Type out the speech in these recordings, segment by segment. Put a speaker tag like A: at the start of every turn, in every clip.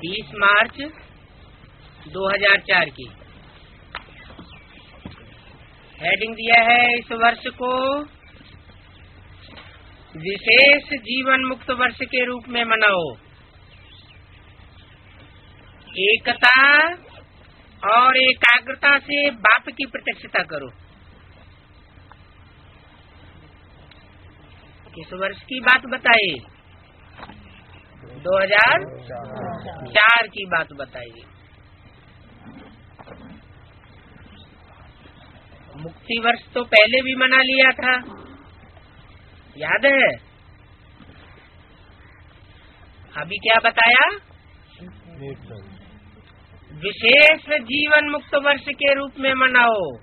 A: 30 मार्च 2004 की। हेडिंग दिया है इस वर्ष को विशेष जीवन मुक्त वर्ष के रूप में मनाओ। एकता और एकाग्रता से बाप की प्रत्यक्षता करो। किस वर्ष की बात बताइए? 2004 की बात बताइए। मुक्ति वर्ष तो पहले भी मना लिया था, याद है? अभी क्या बताया? विशेष जीवन मुक्त वर्ष के रूप में मनाओ।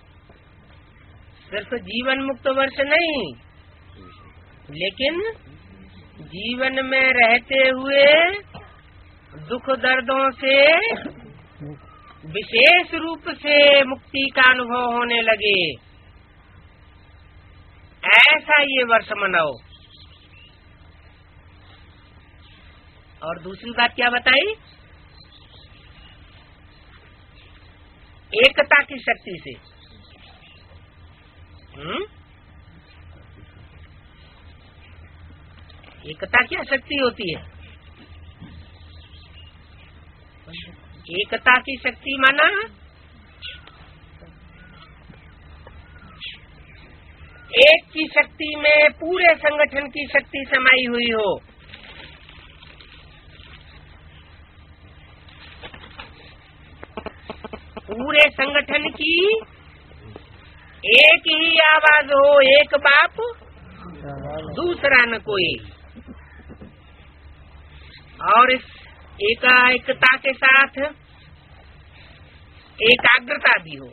A: सिर्फ जीवन मुक्त वर्ष नहीं, लेकिन जीवन में रहते हुए दुख दर्दों से विशेष रूप से मुक्ति का अनुभव होने लगे, ऐसा ये वर्ष मनाओ। और दूसरी बात क्या बताई? एकता की शक्ति से। एकता क्या शक्ति होती है? एकता की शक्ति माना एक की शक्ति में पूरे संगठन की शक्ति समाई हुई हो। पूरे संगठन की एक ही आवाज हो, एक बाप दूसरा न कोई। और इस एकता के साथ एकाग्रता भी हो।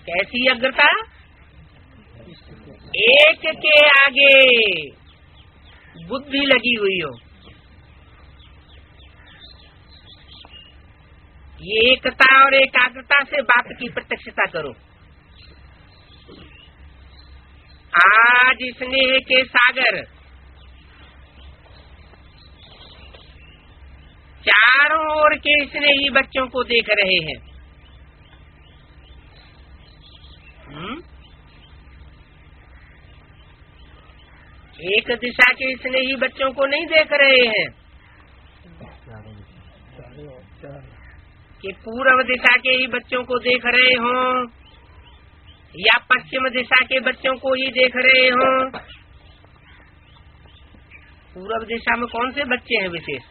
A: कैसी अग्रता? एक के आगे बुद्धि लगी हुई हो। ये एकता और एकाग्रता से बाप की प्रत्यक्षता करो। आज स्नेह के सागर चारों ओर के स्नेही बच्चों को देख रहे हैं। एक दिशा के स्नेही बच्चों को नहीं देख रहे हैं कि पूर्व दिशा के ही बच्चों को देख रहे हों या पश्चिम दिशा के बच्चों को ही देख रहे हों। पूर्व दिशा में कौन से बच्चे हैं विशेष?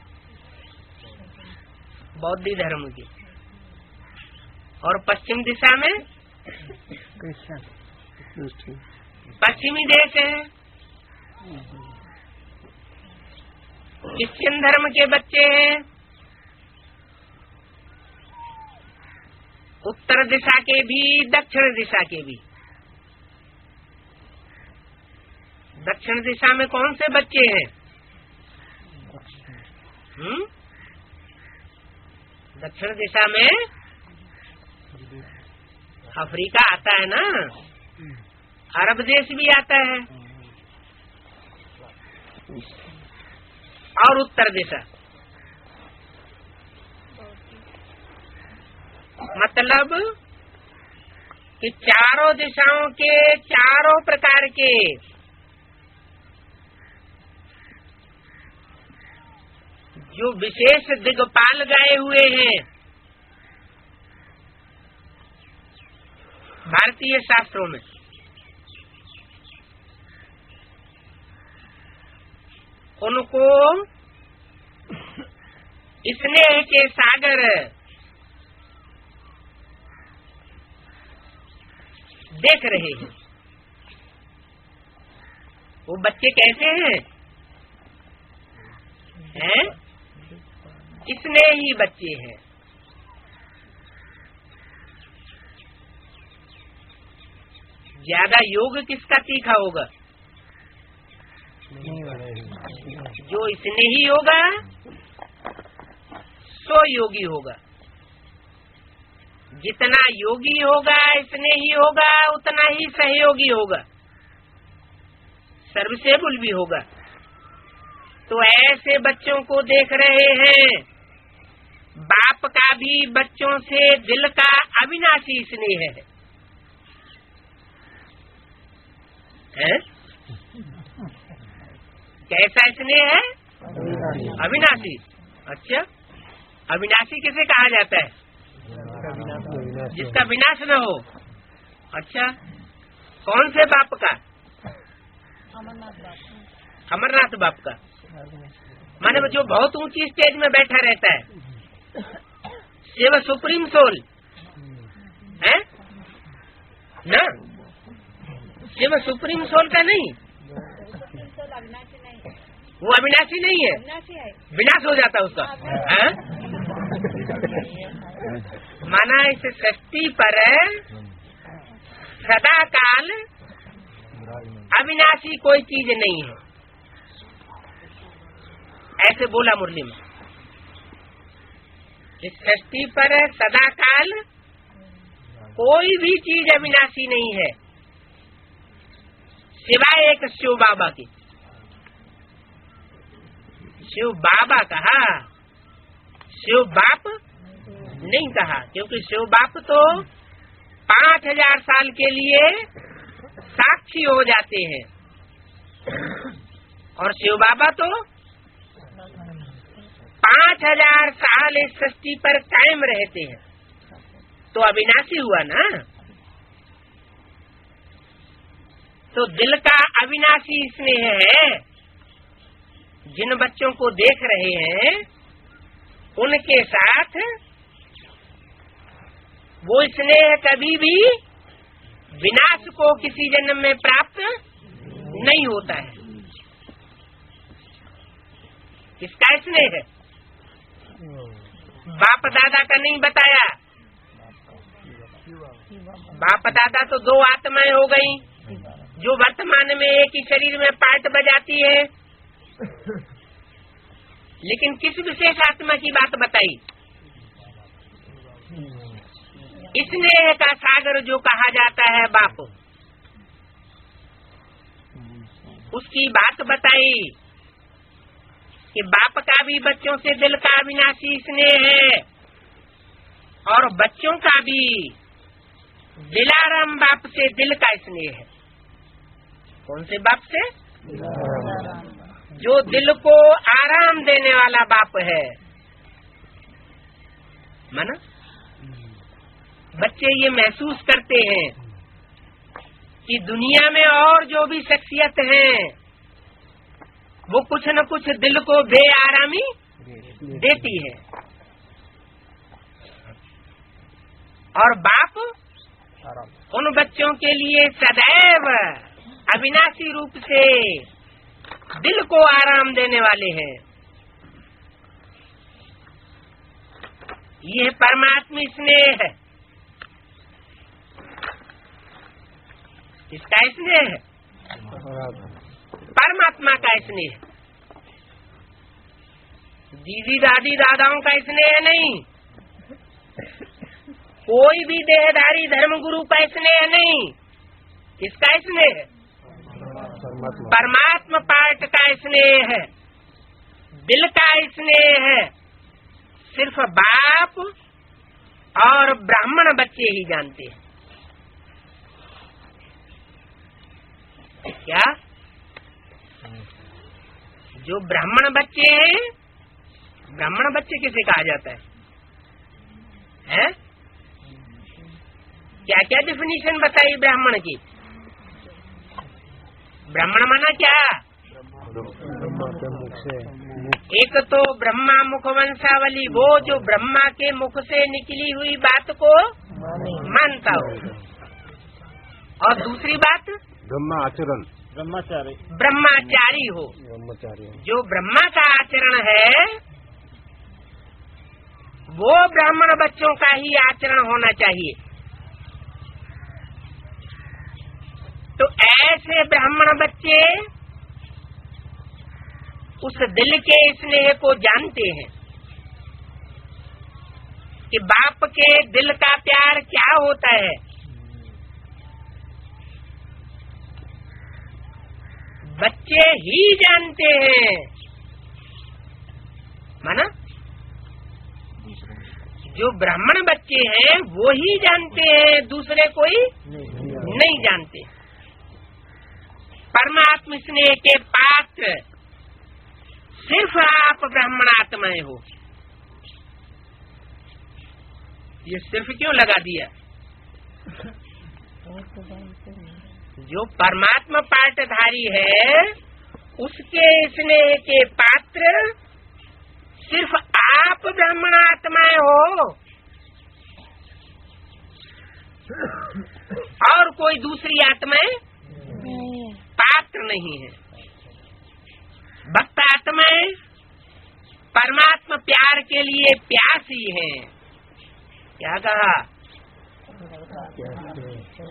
A: बौद्ध धर्म के। और पश्चिम दिशा में पश्चिमी देश है, क्रिश्चियन धर्म के बच्चे हैं। उत्तर दिशा के भी, दक्षिण दिशा के भी। दक्षिण दिशा में कौन से बच्चे हैं? दक्षिण दिशा में अफ्रीका आता है ना, अरब देश भी आता है। और उत्तर दिशा मतलब कि चारों दिशाओं के चारों प्रकार के जो विशेष दिग्पाल गए हुए हैं भारतीय शास्त्रों में, उनको स्नेह के सागर देख रहे हैं। वो बच्चे कैसे हैं? स्नेही बच्चे हैं। ज्यादा योग किसका तीखा होगा? जो स्नेही होगा सो योगी होगा। जितना योगी होगा, स्नेही होगा, उतना ही सहयोगी होगा, सर्विसेबल भी होगा। तो ऐसे बच्चों को देख रहे हैं। बाप का भी बच्चों से दिल का अविनाशी स्नेह है? कैसा स्नेह है? अविनाशी। अच्छा, अविनाशी किसे कहा जाता है? जिसका विनाश न हो। अच्छा, कौन से बाप का? अमरनाथ बाप का। माने जो बहुत ऊंची स्टेज में बैठा रहता है, ये सुप्रीम सोल है ना? ये सुप्रीम सोल का नहीं, वो अविनाशी नहीं है, विनाश हो जाता उसका। माना इस सृष्टि पर सदा काल अविनाशी कोई चीज नहीं है, ऐसे बोला मुरली में। इस सृष्टि पर सदा काल कोई भी चीज अविनाशी नहीं है, सिवाय एक शिव बाबा की। शिव बाबा कहा, शिव बाप नहीं कहा, क्योंकि शिव बाप तो 5000 साल के लिए साक्षी हो जाते हैं, और शिव बाबा तो 5000 साल इस सृष्टि पर कायम रहते हैं, तो अविनाशी हुआ ना। तो दिल का अविनाशी स्नेह है। जिन बच्चों को देख रहे हैं उनके साथ वो स्नेह कभी भी विनाश को किसी जन्म में प्राप्त नहीं होता है। किसका स्नेह है? बाप दादा का नहीं बताया। बाप दादा तो 2 आत्माएं हो गई जो वर्तमान में एक ही शरीर में पार्ट बजाती है, लेकिन किस विशेष आत्मा की बात बताई? स्नेह का सागर जो कहा जाता है बाप, उसकी बात बताई कि बाप का भी बच्चों से दिल का अविनाशी स्नेह है, और बच्चों का भी दिलाराम बाप से दिल का स्नेह है। कौन से बाप से? जो दिल को आराम देने वाला बाप है। माना बच्चे ये महसूस करते हैं कि दुनिया में और जो भी शख्सियत हैं वो कुछ न कुछ दिल को बेआरामी देती है, और बाप उन बच्चों के लिए सदैव अविनाशी रूप से दिल को आराम देने वाले हैं। ये परमात्मा स्नेह है। किसका स्नेह है? परमात्मा का स्नेह। दीदी दादी दादाओं का स्नेह नहीं, कोई भी देहधारी धर्मगुरु का स्नेह नहीं। किसका स्नेह है? परमात्मा पाठ का स्नेह है, दिल का स्नेह है। सिर्फ बाप और ब्राह्मण बच्चे ही जानते हैं। क्या? जो ब्राह्मण बच्चे हैं, ब्राह्मण बच्चे किसे कहा जाता है? क्या क्या डिफिनीशन बताई ब्राह्मण की? ब्राह्मण माना क्या? एक तो ब्रह्मा मुख वंशावली, वो जो ब्रह्मा के मुख से निकली हुई बात को मानता हो, और दूसरी बात
B: ब्रह्मा आचरण,
A: ब्रह्माचारी हो। जो ब्रह्मा का आचरण है वो ब्राह्मण बच्चों का ही आचरण होना चाहिए। तो ऐसे ब्राह्मण बच्चे उस दिल के स्नेह को जानते हैं कि बाप के दिल का प्यार क्या होता है। बच्चे ही जानते हैं माना जो ब्राह्मण बच्चे हैं वो ही जानते हैं, दूसरे कोई नहीं जानते। परमात्म स्नेह के पात्र सिर्फ आप ब्राह्मणात्माएं हो। ये सिर्फ क्यों लगा दिया? जो परमात्मा पाठधारी है उसके स्नेह के पात्र सिर्फ आप ब्राह्मणात्माएं हो, और कोई दूसरी आत्माएं पात्र नहीं है। भक्त आत्माएं परमात्मा प्यार के लिए प्यासी हैं। क्या कहा?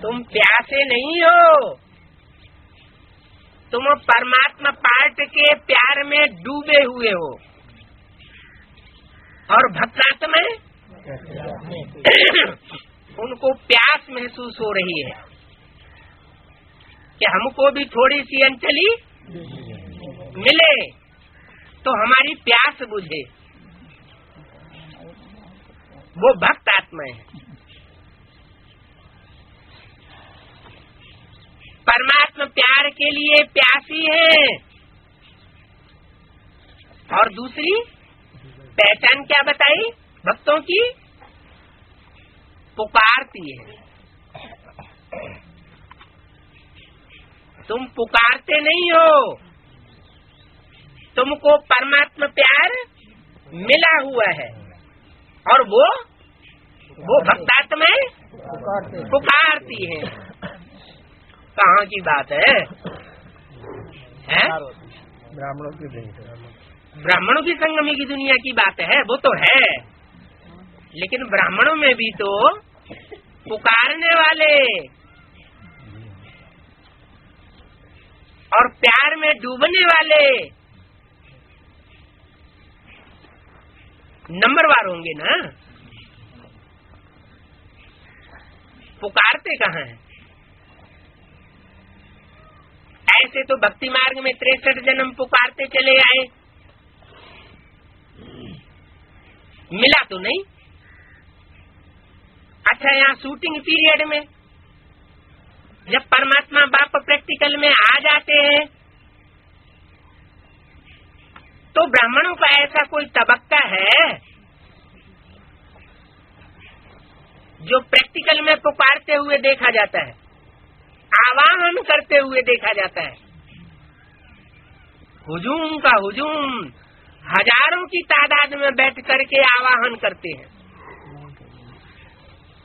A: तुम प्यासे नहीं हो, तुम परमात्मा पाठ के प्यार में डूबे हुए हो। और भक्तात्माएं उनको प्यास महसूस हो रही है कि हमको भी थोड़ी सी अंजलि मिले तो हमारी प्यास बुझे। वो भक्त आत्मा है। परमात्मा प्यार के लिए प्यासी है। और दूसरी पहचान क्या बताई भक्तों की? पुकारती है। तुम पुकारते नहीं हो, तुमको परमात्मा प्यार मिला हुआ है और वो भक्तात्माएं पुकारती है। कहाँ की बात है? ब्राह्मणों की संगमी की दुनिया की बात है, वो तो है। लेकिन ब्राह्मणों में भी तो पुकारने वाले और प्यार में डूबने वाले नंबरवार होंगे ना। पुकारते कहाँ हैं? ऐसे तो भक्ति मार्ग में 63 जन्म पुकारते चले आए, मिला तो नहीं। अच्छा, यहाँ शूटिंग पीरियड में जब परमात्मा बाप प्रैक्टिकल में आ जाते हैं तो ब्राह्मणों का ऐसा कोई तबक्का है जो प्रैक्टिकल में पुकारते हुए देखा जाता है, आवाहन करते हुए देखा जाता है। हुजूम का हुजूम हजारों की तादाद में बैठ करके आवाहन करते हैं,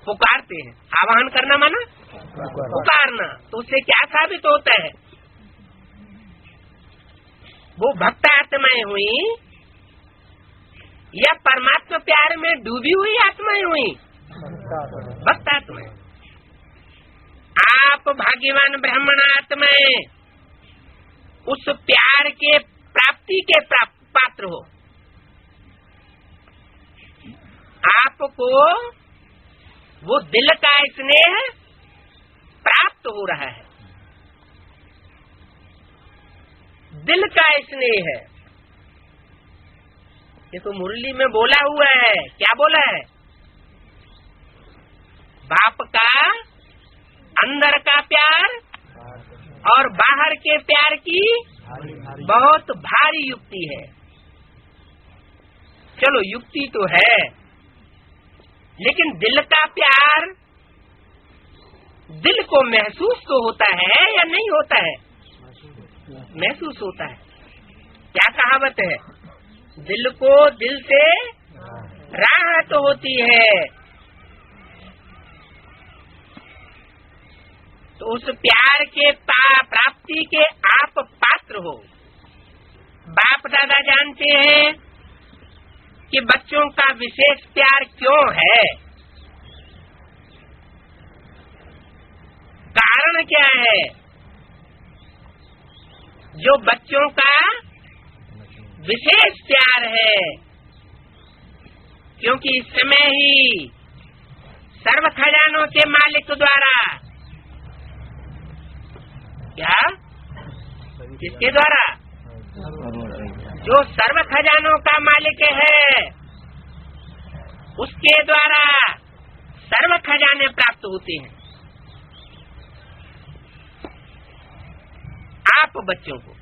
A: पुकारते हैं। आवाहन करना माना पुकारना। तो उससे क्या साबित होता है? वो भक्त आत्माएं हुई या परमात्मा प्यार में डूबी हुई आत्माएं हुई? भक्त आत्माएं। आप भाग्यवान ब्राह्मण आत्माएं उस प्यार के प्राप्ति के पात्र हो। आपको वो दिल का स्नेह प्राप्त हो रहा है। दिल का स्नेह है। ये तो मुरली में बोला हुआ है। क्या बोला है? बाप का अंदर का प्यार और बाहर के प्यार की बहुत भारी युक्ति है। चलो, युक्ति तो है, लेकिन दिल का प्यार दिल को महसूस तो होता है या नहीं होता है? महसूस होता है। क्या कहावत है? दिल को दिल से राहत होती है। तो उस प्यार के प्राप्ति के आप पात्र हो। बाप दादा जानते हैं कि बच्चों का विशेष प्यार क्यों है, कारण क्या है। जो बच्चों का विशेष प्यार है क्योंकि इस समय ही सर्व खजानों के मालिक द्वारा, क्या, किसके द्वारा? जो सर्व खजानों का मालिक है उसके द्वारा सर्व खजाने प्राप्त होते हैं। आप बच्चों को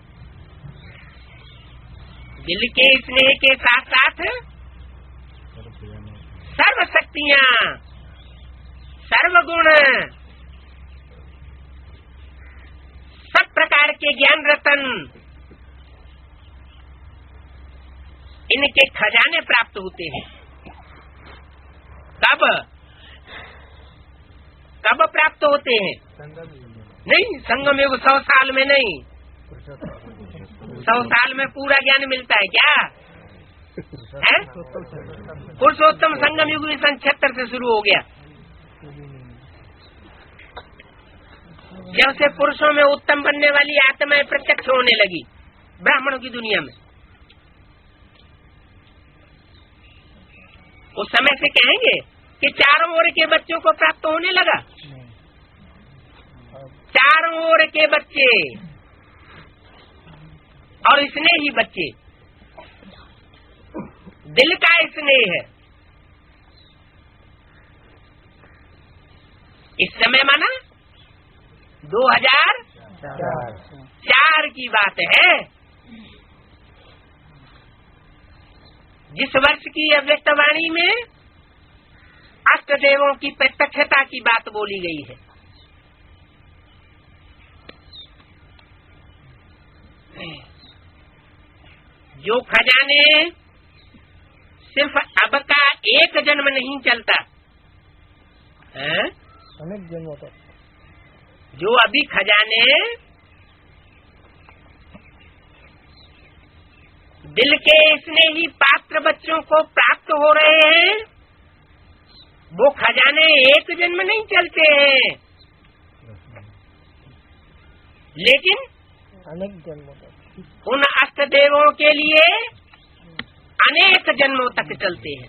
A: दिल के स्नेह के साथ साथ सर्व शक्तियां, सर्व गुण, सब प्रकार के ज्ञान रतन, इनके खजाने प्राप्त होते हैं। कब प्राप्त होते हैं? नहीं, संगम युग 100 साल में नहीं, 100 साल में पूरा ज्ञान मिलता है क्या? पुरुषोत्तम संगम युग 76 से शुरू हो गया। जब से पुरुषों में उत्तम बनने वाली आत्माएं प्रत्यक्ष होने लगी ब्राह्मणों की दुनिया में, उस समय से कहेंगे कि चारों ओर के बच्चों को प्राप्त होने लगा। चारों ओर के बच्चे और स्नेह ही बच्चे, दिल का स्नेह है। इस समय माना 2004 की बात है। जिस वर्ष की अव्यक्तवाणी में अष्टदेवों की प्रत्यक्षता की बात बोली गई है, जो खजाने सिर्फ अब का एक जन्म नहीं चलता,
B: अनेक जन्मों तक,
A: जो अभी खजाने दिल के स्नेही पात्र बच्चों को प्राप्त हो रहे हैं, वो खजाने एक जन्म नहीं चलते हैं, लेकिन
B: अनेक जन्मों तक
A: उन अष्टदेवों के लिए अनेक जन्मों तक चलते हैं।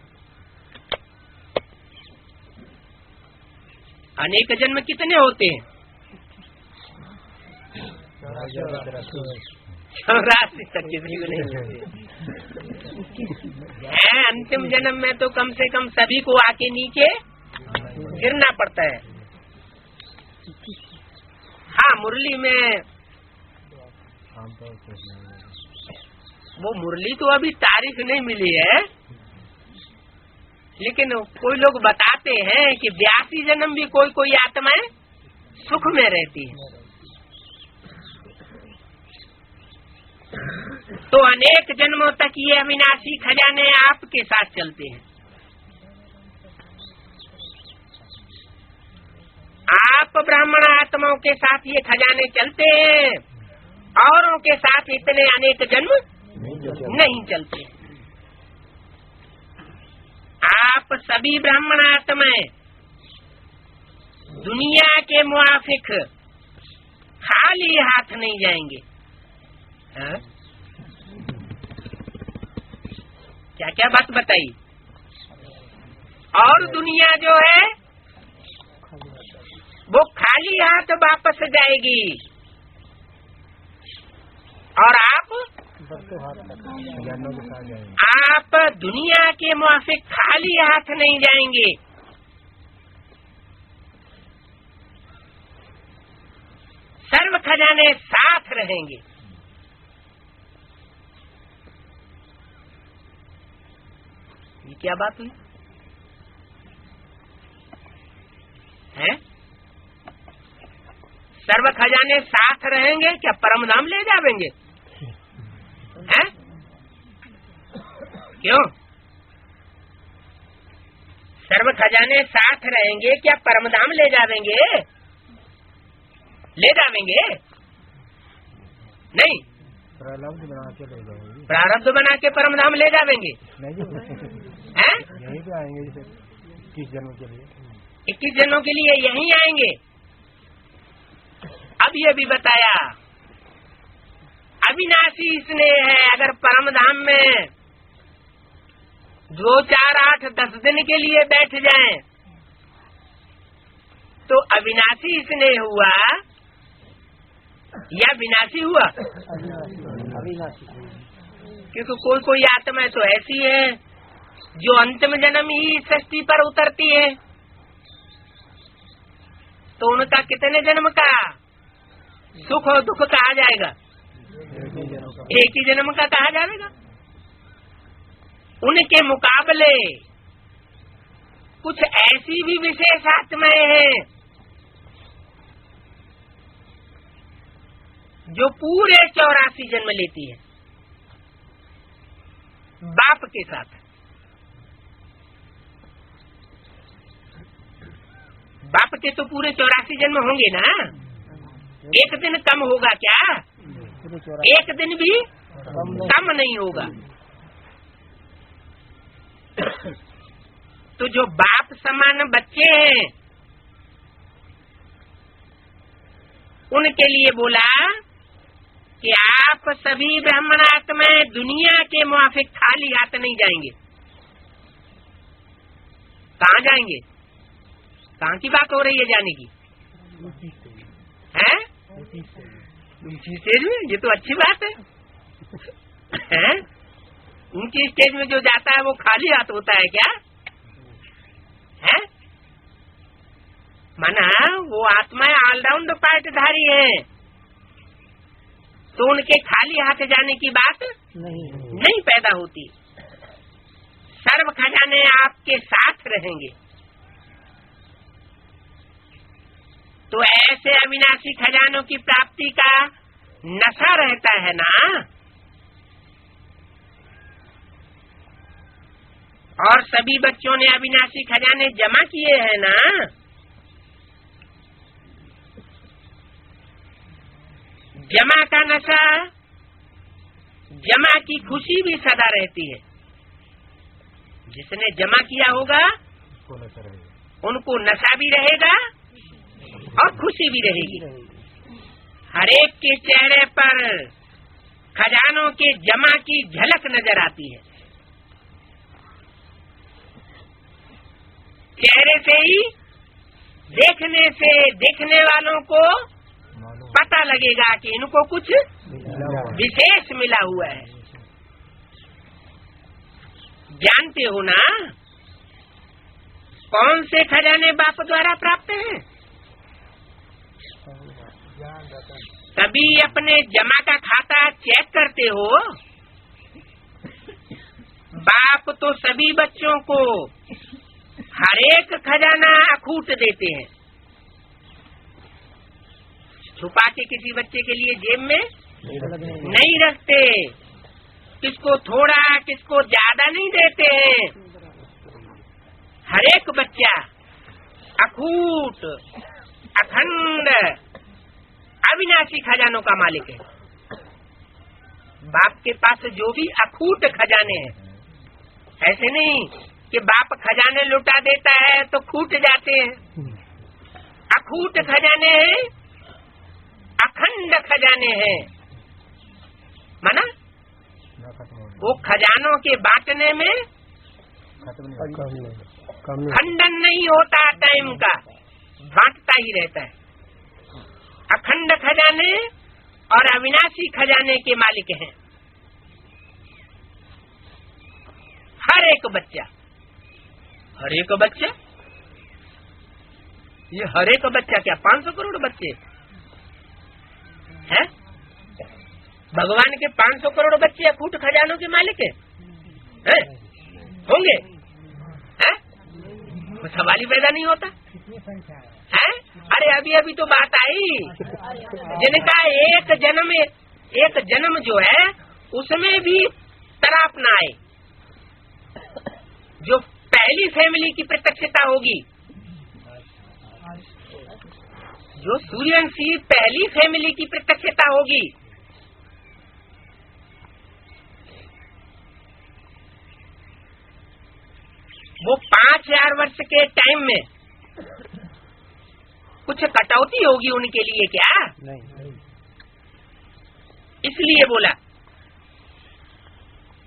A: अनेक जन्म कितने होते हैं? 84 तक किसी को नहीं होते। अंतिम जन्म में तो कम से कम सभी को आके नीचे गिरना पड़ता है। हाँ, मुरली में वो मुरली तो अभी तारीख नहीं मिली है, लेकिन कोई लोग बताते हैं कि 82 जन्म भी कोई कोई आत्माएं सुख में रहती है। तो अनेक जन्मों तक ये अविनाशी खजाने आपके साथ चलते हैं। आप ब्राह्मण आत्माओं के साथ ये खजाने चलते हैं, औरों के साथ इतने अनेक जन्म नहीं चलते। आप सभी ब्राह्मण आत्माएं दुनिया के मुआफिक खाली हाथ नहीं जाएंगे। क्या क्या बात बताई? और दुनिया जो है वो खाली हाथ वापस जाएगी, और आप दुनिया के मुआफिक खाली हाथ नहीं जाएंगे। सर्व खजाने साथ रहेंगे। ये क्या बात हुई है? सर्व खजाने साथ रहेंगे, क्या परम धाम ले जावेंगे? हैं? क्यों? सर्व खजाने साथ रहेंगे, क्या परम धाम ले जावेंगे? ले जावेंगे? नहीं,
B: प्रारब्ध बना के ले जाएंगे।
A: प्रारब्ध बना के परम धाम ले जावेंगे? हैं?
B: यहीं पे आएंगे, जैसे 21 जन्मों के लिए।
A: 21 जन्मों के लिए यहीं आएंगे। अब ये भी बताया, अविनाशी स्नेह है। अगर परम धाम में 2, 4, 8, 10 दिन के लिए बैठ जाएं, तो अविनाशी स्नेह हुआ या विनाशी हुआ?
B: अविनाशी।
A: क्योंकि कोई कोई आत्मा तो ऐसी है जो अंतिम जन्म ही सृष्टि पर उतरती है, तो उनका कितने जन्म का सुख और दुख कहा जाएगा? एक ही जन्म का कहा जाएगा। उनके मुकाबले कुछ ऐसी भी विशेष आत्माएं हैं जो पूरे 84 जन्म लेती है बाप के साथ। बाप के तो पूरे 84 जन्म होंगे ना, एक दिन कम होगा क्या? एक दिन भी कम नहीं होगा। तो जो बाप समान बच्चे हैं उनके लिए बोला कि आप सभी ब्राह्मण आत्माएं दुनिया के मुआफिक खाली हाथ नहीं जाएंगे। कहाँ जाएंगे? कहाँ की बात हो रही है जाने की? हैं? ऊंची स्टेज में? ये तो अच्छी बात है। ऊंची स्टेज में जो जाता है वो खाली हाथ होता है क्या? है? माना वो आत्माएं ऑलराउंड पार्टधारी है, तो उनके खाली हाथ जाने की बात नहीं पैदा होती। सर्व खजाने आपके साथ रहेंगे। तो ऐसे अविनाशी खजानों की प्राप्ति का नशा रहता है ना, और सभी बच्चों ने अविनाशी खजाने जमा किए हैं ना, जमा का नशा, जमा की खुशी भी सदा रहती है। जिसने जमा किया होगा उनको नशा भी रहेगा और खुशी भी रहेगी। हरेक के चेहरे पर खजानों के जमा की झलक नजर आती है। चेहरे से ही देखने से देखने वालों को पता लगेगा कि इनको कुछ विशेष मिला हुआ है। जानते हो ना कौन से खजाने बाप द्वारा प्राप्त हैं? कभी अपने जमा का खाता चेक करते हो? बाप तो सभी बच्चों को हर एक खजाना अखूट देते हैं। छुपा के किसी बच्चे के लिए जेब में नहीं रखते, किसको थोड़ा किसको ज्यादा नहीं देते हैं। हर एक बच्चा अखूट अखंड अविनाशी खजानों का मालिक है। बाप के पास जो भी अखूट खजाने हैं, ऐसे नहीं कि बाप खजाने लुटा देता है तो खूट जाते हैं। अखूट खजाने हैं, अखंड खजाने हैं। माना वो खजानों के बांटने में खंडन नहीं होता, टाइम का बांटता ही रहता है। अखंड खजाने और अविनाशी खजाने के मालिक हैं हर एक बच्चा। हर एक बच्चा, ये हर एक बच्चा क्या 500 करोड़ बच्चे हैं? भगवान के 500 करोड़ बच्चे अखूट खजानों के मालिक हैं? होंगे? हैं? तो सवाल ही पैदा नहीं होता है। अरे अभी अभी तो बात आई जिनका एक जन्म जो है उसमें भी तराप न आए। जो पहली फैमिली की प्रत्यक्षता होगी, जो सूर्यवंशी पहली फैमिली की प्रत्यक्षता होगी, वो 5000 वर्ष के टाइम में कुछ कटौती होगी उनके लिए क्या? नहीं। इसलिए बोला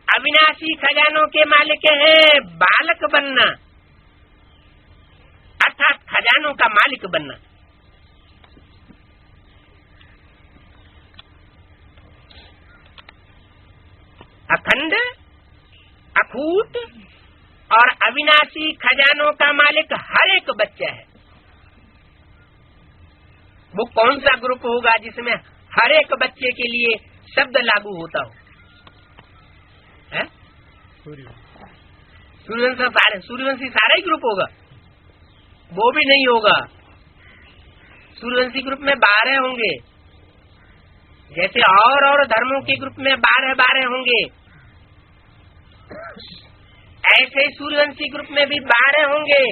A: अविनाशी खजानों के मालिक है बालक बनना, अर्थात खजानों का मालिक बनना। अखंड, अखूट और अविनाशी खजानों का मालिक हर एक बच्चा है। वो कौन सा ग्रुप होगा जिसमें हर एक बच्चे के लिए शब्द लागू होता हो? सूर्यवंशी सारा ही ग्रुप होगा? वो भी नहीं होगा। सूर्यवंशी ग्रुप में 12 होंगे, जैसे और धर्मों के ग्रुप में 12 होंगे, ऐसे सूर्यवंशी ग्रुप में भी 12 होंगे,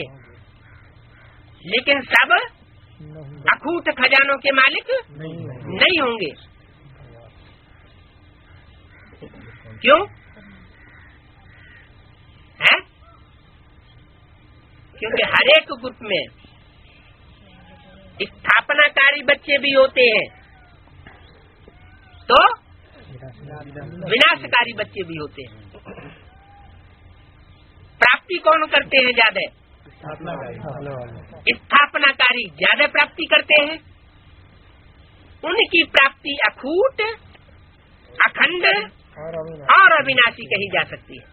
A: लेकिन सब अखूट खजानों के मालिक नहीं होंगे। क्यों है? क्योंकि हर एक ग्रुप में स्थापनाकारी बच्चे भी होते हैं तो विनाशकारी बच्चे भी होते हैं। प्राप्ति कौन करते हैं ज्यादा? स्थापनाकारी ज्यादा प्राप्ति करते हैं। उनकी प्राप्ति अखूट, अखंड और अविनाशी कही जा सकती है,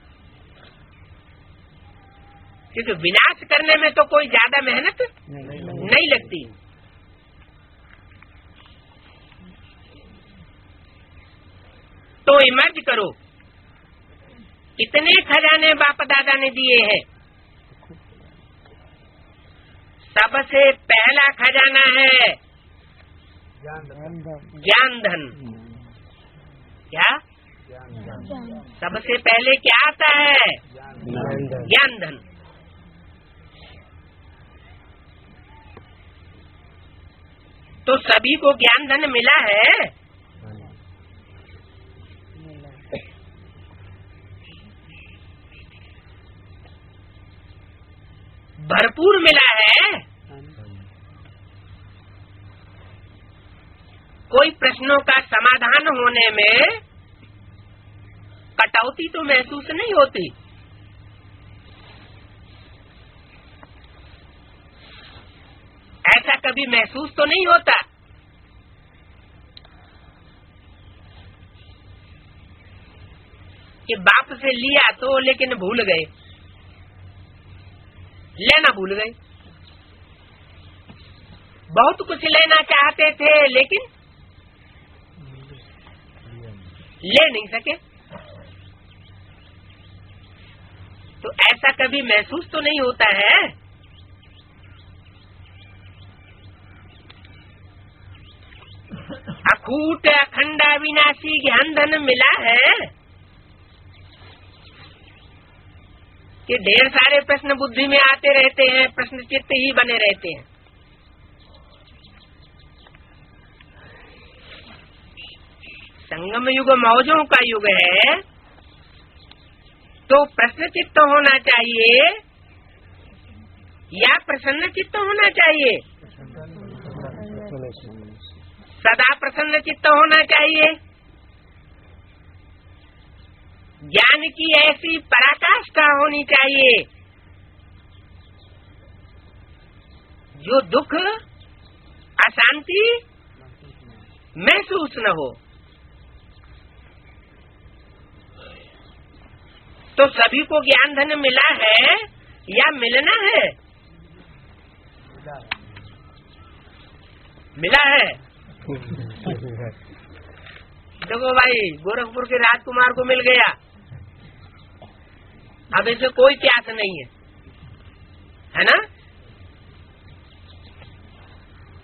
A: क्योंकि विनाश करने में तो कोई ज्यादा मेहनत नहीं लगती। तो इमर्ज करो, कितने खजाने बाप दादा ने दिए हैं? सबसे पहला खजाना है ज्ञान धन। क्या सबसे पहले क्या आता है? ज्ञान धन। तो सभी को ज्ञान धन मिला है? भरपूर मिला है। कोई प्रश्नों का समाधान होने में कटौती तो महसूस नहीं होती। ऐसा कभी महसूस तो नहीं होता कि बाप से लिया तो लेकिन भूल गए, लेना भूल गए। बहुत कुछ लेना चाहते थे लेकिन ले नहीं सके। तो ऐसा कभी महसूस तो नहीं होता है? अखूट, अखंड, अविनाशी ज्ञान धन मिला है कि ढेर सारे प्रश्न बुद्धि में आते रहते हैं, प्रश्न चित्त ही बने रहते हैं। संगम युग मौजों का युग है, तो प्रश्न चित्त होना चाहिए या प्रसन्न चित्त होना चाहिए? सदा प्रसन्न चित्त होना चाहिए। ज्ञान की ऐसी पराकाष्ठा होनी चाहिए जो दुख, अशांति महसूस न हो। तो सभी को ज्ञान धन मिला है या मिलना है? मिला है। देखो भाई, गोरखपुर के राजकुमार को मिल गया, अब इसे कोई प्यास नहीं है ना?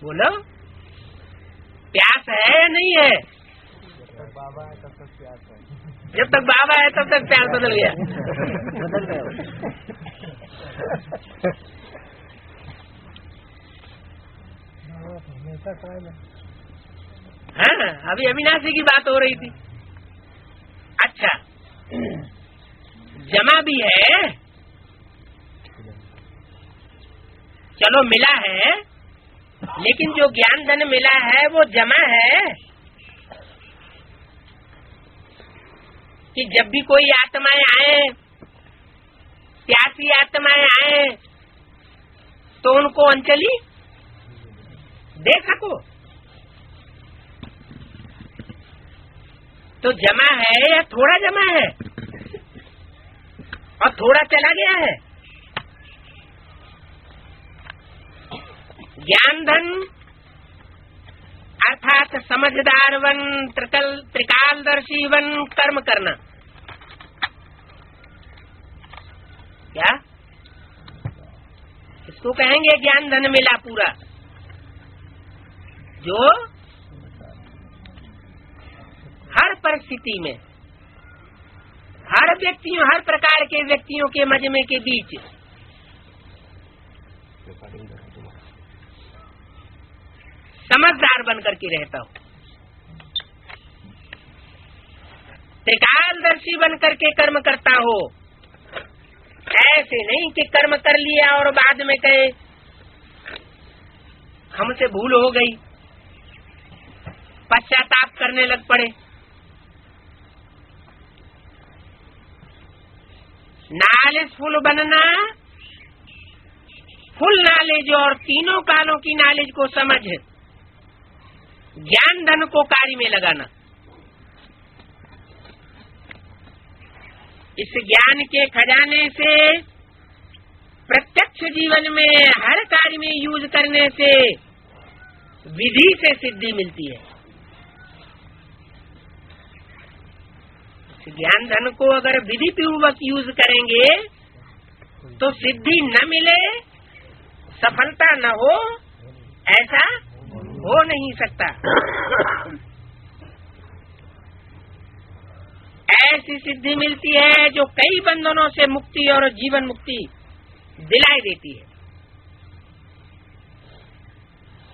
A: बोलो, प्यास है या नहीं है?
B: बाबा है तब तक प्यास है।
A: जब तक बाबा है तब तक प्यास बदल गया।
B: बदल गया।
A: हाँ, अभी अविनाशी की बात हो रही थी। अच्छा, जमा भी है, चलो मिला है, लेकिन जो ज्ञान धन मिला है वो जमा है कि जब भी कोई आत्माएं आए, प्यासी आत्माएं आए, तो उनको अंजलि दे सको। तो जमा है या थोड़ा जमा है और थोड़ा चला गया है? ज्ञान धन अर्थात समझदार वन, त्रिकालदर्शी वन, कर्म करना। क्या इसको कहेंगे? ज्ञान धन मिला पूरा, जो हर परिस्थिति में हर व्यक्तियों, हर प्रकार के व्यक्तियों के मजमे के बीच समझदार बन करके रहता हो, त्रिकालदर्शी बन करके कर्म करता हो। ऐसे नहीं कि कर्म कर लिया और बाद में कहे हमसे भूल हो गई, पश्चाताप करने लग पड़े। नॉलेजफुल बनना, फुल नॉलेज और तीनों कालों की नॉलेज को समझ ज्ञान धन को कार्य में लगाना। इस ज्ञान के खजाने से प्रत्यक्ष जीवन में हर कार्य में यूज करने से विधि से सिद्धि मिलती है। इस ज्ञान धन को अगर विधि पूर्वक यूज करेंगे तो सिद्धि न मिले, सफलता न हो, ऐसा हो नहीं सकता। ऐसी सिद्धि मिलती है जो कई बंधनों से मुक्ति और जीवन मुक्ति दिलाई देती है।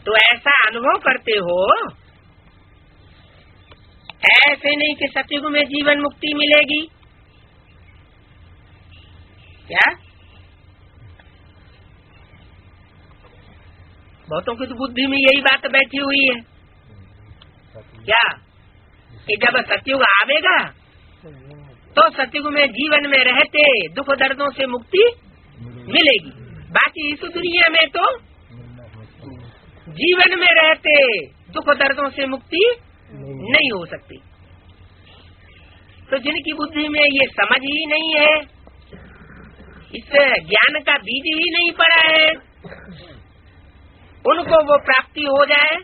A: तो ऐसा अनुभव करते हो, ऐसे नहीं कि सतयुग में जीवन मुक्ति मिलेगी। क्या बहुतों की तो बुद्धि में यही बात बैठी हुई है क्या कि जब सतयुग आवेगा तो सतयुग में जीवन में रहते दुख दर्दों से मुक्ति मिलेगी। बाकी इस दुनिया में तो जीवन में रहते दुख दर्दों से मुक्ति नहीं हो सकती। तो जिनकी बुद्धि में ये समझ ही नहीं है, इस ज्ञान का बीज ही नहीं पड़ा है, उनको वो प्राप्ति हो जाए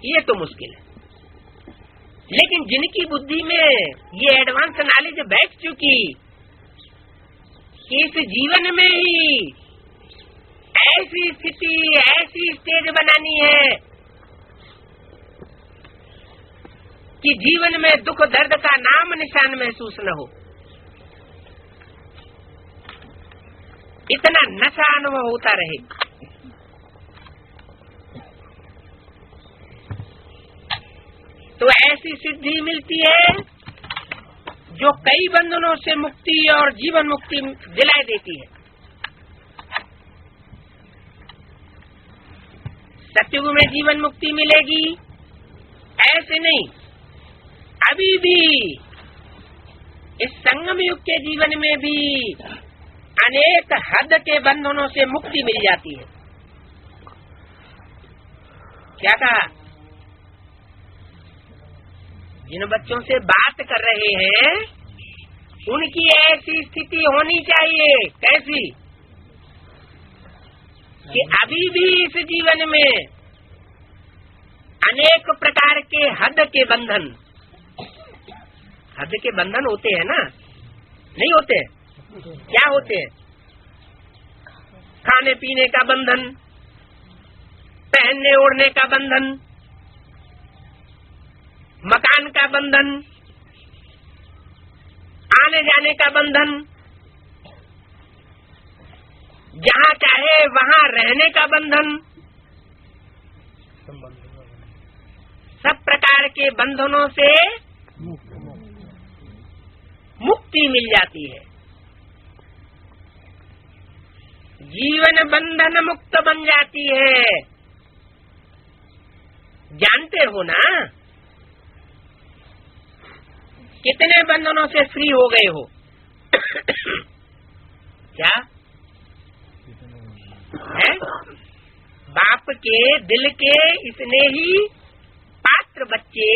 A: ये तो मुश्किल है। लेकिन जिनकी बुद्धि में ये एडवांस नॉलेज बैठ चुकी कि इस जीवन में ही ऐसी स्थिति, ऐसी स्टेज बनानी है कि जीवन में दुख दर्द का नाम निशान महसूस न हो, इतना नशा अनुभव होता रहे। तो ऐसी सिद्धि मिलती है जो कई बंधनों से मुक्ति और जीवन मुक्ति दिलाई देती है। सतयुग में जीवन मुक्ति मिलेगी ऐसे नहीं, अभी भी इस संगम युग के जीवन में भी अनेक हद के बंधनों से मुक्ति मिल जाती है। क्या कहा? जिन बच्चों से बात कर रहे हैं उनकी ऐसी स्थिति होनी चाहिए। कैसी? कि अभी भी इस जीवन में अनेक प्रकार के हद के बंधन, हद के बंधन होते हैं ना, नहीं होते? क्या होते हैं? खाने पीने का बंधन, पहनने ओढ़ने का बंधन, मकान का बंधन, आने जाने का बंधन, जहाँ चाहे वहाँ रहने का बंधन, सब प्रकार के बंधनों से मुक्ति मिल जाती है। जीवन बंधन मुक्त बन जाती है। जानते हो ना कितने बंधनों से फ्री हो गए हो? क्या है? बाप के दिल के इतने ही पात्र बच्चे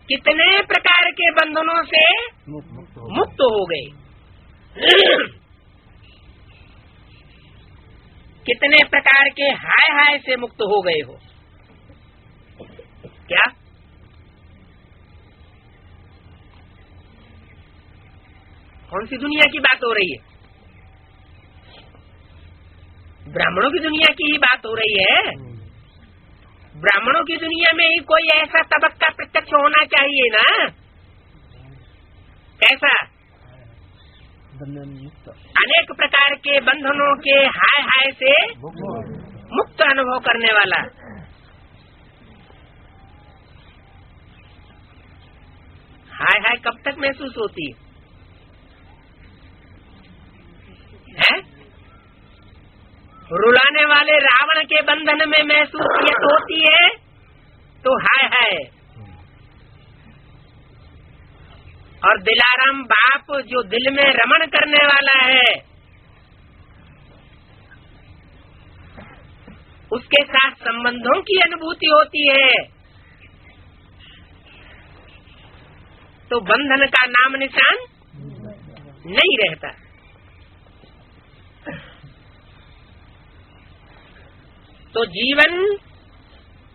A: कितने प्रकार के बंधनों से मुक्त हो गए, कितने प्रकार के हाय हाय से मुक्त हो गए हो। क्या कौन सी दुनिया की बात हो रही है? ब्राह्मणों की दुनिया की ही बात हो रही है। ब्राह्मणों की दुनिया में ही कोई ऐसा तबक्का प्रत्यक्ष होना चाहिए ना। कैसा? अनेक प्रकार के बंधनों के हाय हाय से मुक्त अनुभव करने वाला। हाय हाय कब तक महसूस होती है? रुलाने वाले रावण के बंधन में महसूसियत होती है तो हाय हाय, और दिलाराम बाप जो दिल में रमण करने वाला है उसके साथ संबंधों की अनुभूति होती है तो बंधन का नाम निशान नहीं रहता। तो जीवन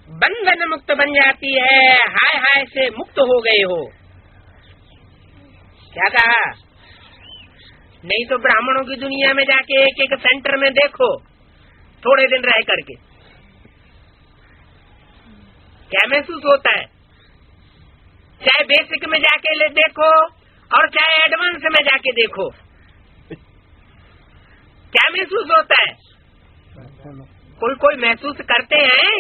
A: बंधन मुक्त बन जाती है। हाय हाय से मुक्त हो गए हो। क्या कहा? नहीं तो ब्राह्मणों की दुनिया में जाके एक एक सेंटर में देखो थोड़े दिन रह करके क्या महसूस होता है। चाहे बेसिक में जाके ले देखो और चाहे एडवांस में जाके देखो, क्या महसूस होता है? कोई महसूस करते हैं